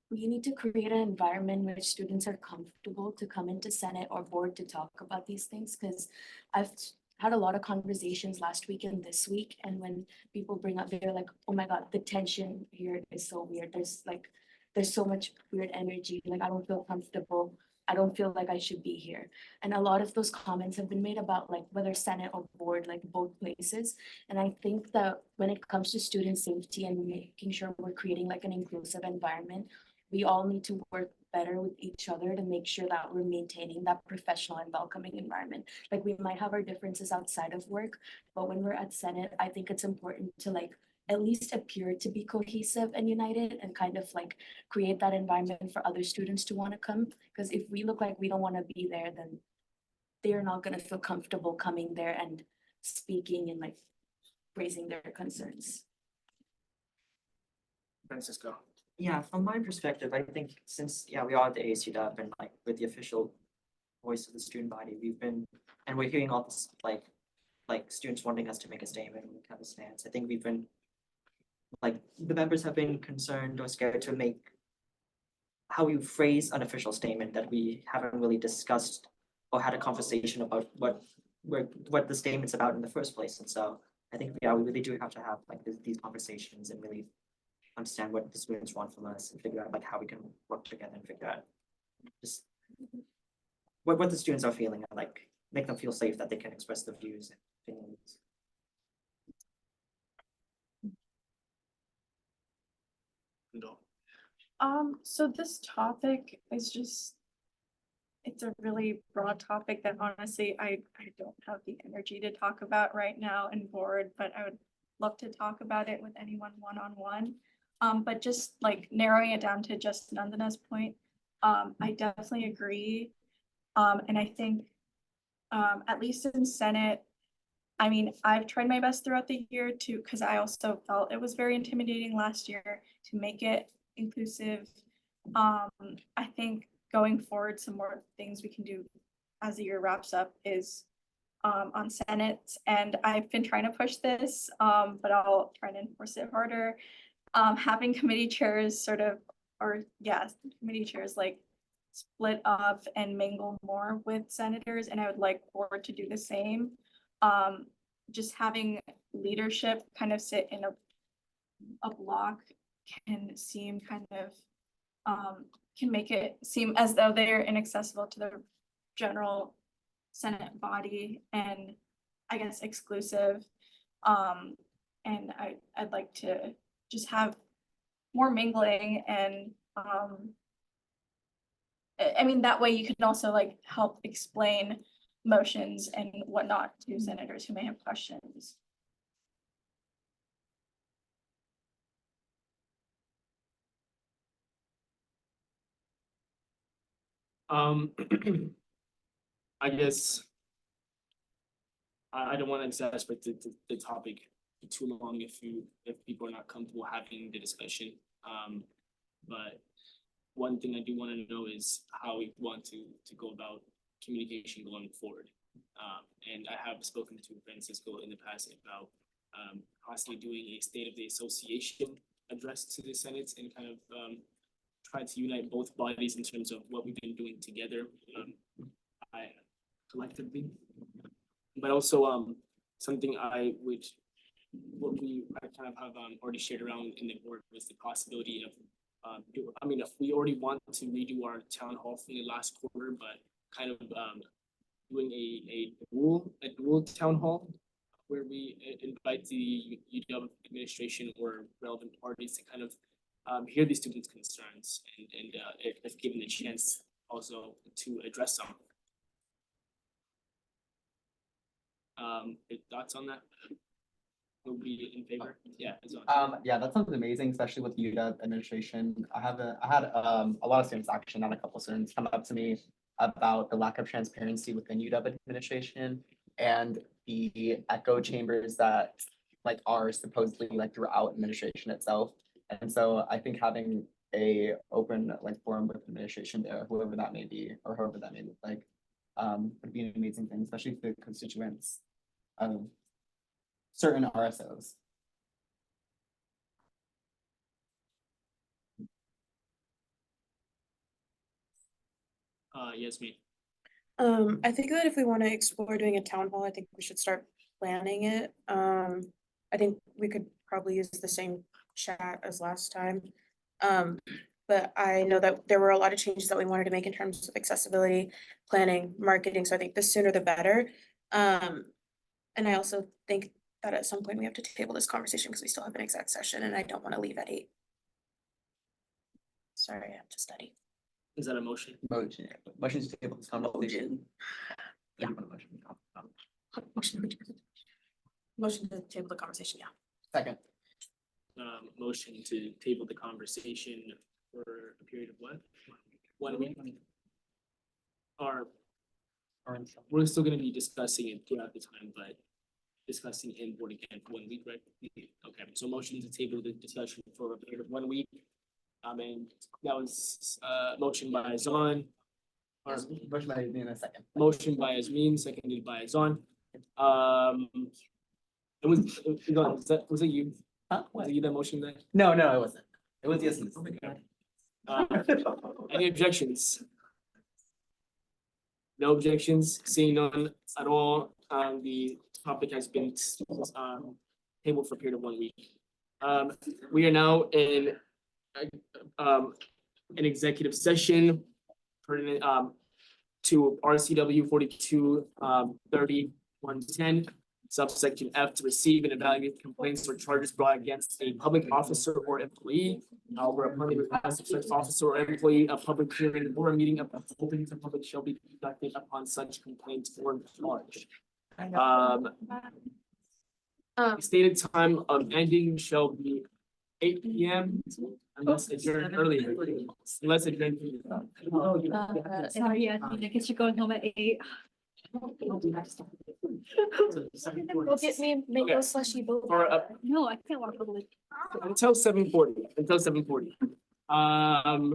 we need to create an environment where students are comfortable to come into Senate or board to talk about these things, because I've had a lot of conversations last week and this week, and when people bring up, they're like, oh my God, the tension here is so weird. There's so much weird energy. Like, I don't feel comfortable. I don't feel like I should be here. And a lot of those comments have been made about like whether Senate or board, like both places. And I think that when it comes to student safety and making sure we're creating like an inclusive environment, we all need to work better with each other to make sure that we're maintaining that professional and welcoming environment. Like, we might have our differences outside of work, but when we're at Senate, I think it's important to like at least appear to be cohesive and united and kind of like create that environment for other students to want to come. Because if we look like we don't want to be there, then they're not going to feel comfortable coming there and speaking and like raising their concerns. Francisco. Yeah, from my perspective, I think since, yeah, we are the ASUW and like with the official voice of the student body, and we're hearing all this like students wanting us to make a statement and have a stance. I think we've been, like, the members have been concerned or scared to make how we phrase an official statement, that we haven't really discussed or had a conversation about what the statement's about in the first place. And so I think, yeah, we really do have to have like these conversations and really understand what the students want from us and figure out like how we can work together and figure out just what the students are feeling and like make them feel safe that they can express their views and opinions. No. So this topic is just, it's a really broad topic that honestly, I don't have the energy to talk about right now in board, but I would love to talk about it with anyone one-on-one. But just like narrowing it down to just Nandana's point, I definitely agree. And I think, at least in Senate, I mean, I've tried my best throughout the year to, because I also felt it was very intimidating last year to make it inclusive. I think going forward, some more things we can do as the year wraps up is on Senate, and I've been trying to push this, but I'll try to enforce it harder. Having committee chairs sort of, or yeah, committee chairs like split up and mingle more with senators, and I would like board to do the same. Just having leadership kind of sit in a block can seem kind of can make it seem as though they're inaccessible to the general Senate body and I guess exclusive. And I'd like to just have more mingling and I mean, that way you can also like help explain motions and whatnot to senators who may have questions. I guess I don't want to exasperate the topic too long if people are not comfortable having the discussion. But one thing I do want to know is how we want to go about communication going forward. And I have spoken to Francisco in the past about possibly doing a State of the Association address to the Senate and kind of try to unite both bodies in terms of what we've been doing together. I collectively. But also, something I kind of have already shared around in the board was the possibility of, if we already want to redo our town hall from the last quarter, but kind of doing a dual town hall where we invite the UW administration or relevant parties to kind of hear the students' concerns and if given the chance also to address them. Thoughts on that? Will be in favor? Yeah. Yeah, that sounds amazing, especially with UW administration. I had a lot of students, actually, not a couple students, come up to me about the lack of transparency within UW administration and the echo chambers that like are supposedly like throughout administration itself. And so I think having a open like forum with administration there, whoever that may be, or however that may look like, would be an amazing thing, especially for the constituents of certain RSOs. Yes, me. I think that if we want to explore doing a town hall, I think we should start planning it. I think we could probably use the same chat as last time. But I know that there were a lot of changes that we wanted to make in terms of accessibility, planning, marketing, so I think the sooner the better. And I also think that at some point we have to table this conversation because we still have an exec session and I don't want to leave at 8. Sorry, I have to study. Is that a motion? Motion to table this conversation. Yeah. Motion to table the conversation, yeah. Second. Motion to table the conversation for a period of what? 1 week? Or we're still gonna be discussing it throughout the time, but discussing in board again for 1 week, right? Okay, so motion to table the discussion for a period of 1 week. And that was motion by Zon. Or Motion by Yasmin in a second. motion by Yasmin, seconded by Zon. It was it you? Huh? Was it you that motion that? No, it wasn't. It was Yasmin. Oh my God. Any objections? No objections, seeing none at all, the topic has been tabled for a period of 1 week. We are now in an executive session pertinent to RCW 42-30-110, subsection F, to receive and evaluate complaints or charges brought against a public officer or employee. Where upon the request of such officer or employee, a public hearing or a meeting of open to public shall be conducted upon such complaints or charge. Stated time of ending shall be 8 p.m. unless adjourned earlier. Unless adjourned. Sorry, yeah, I guess you're going home at 8. Go get me mango slushy boba. No, I can't walk all the way. Until 7:40. Until 7:40.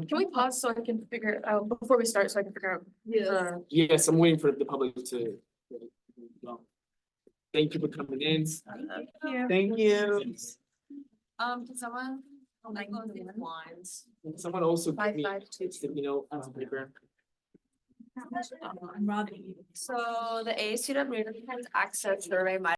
Can we pause so I can figure it out before we start, so I can figure out? Yes, I'm waiting for the public to. Thank you for coming in. Thank you. Can someone? Lines. Someone also give me, 552. on the paper. So the ASUW Access Survey might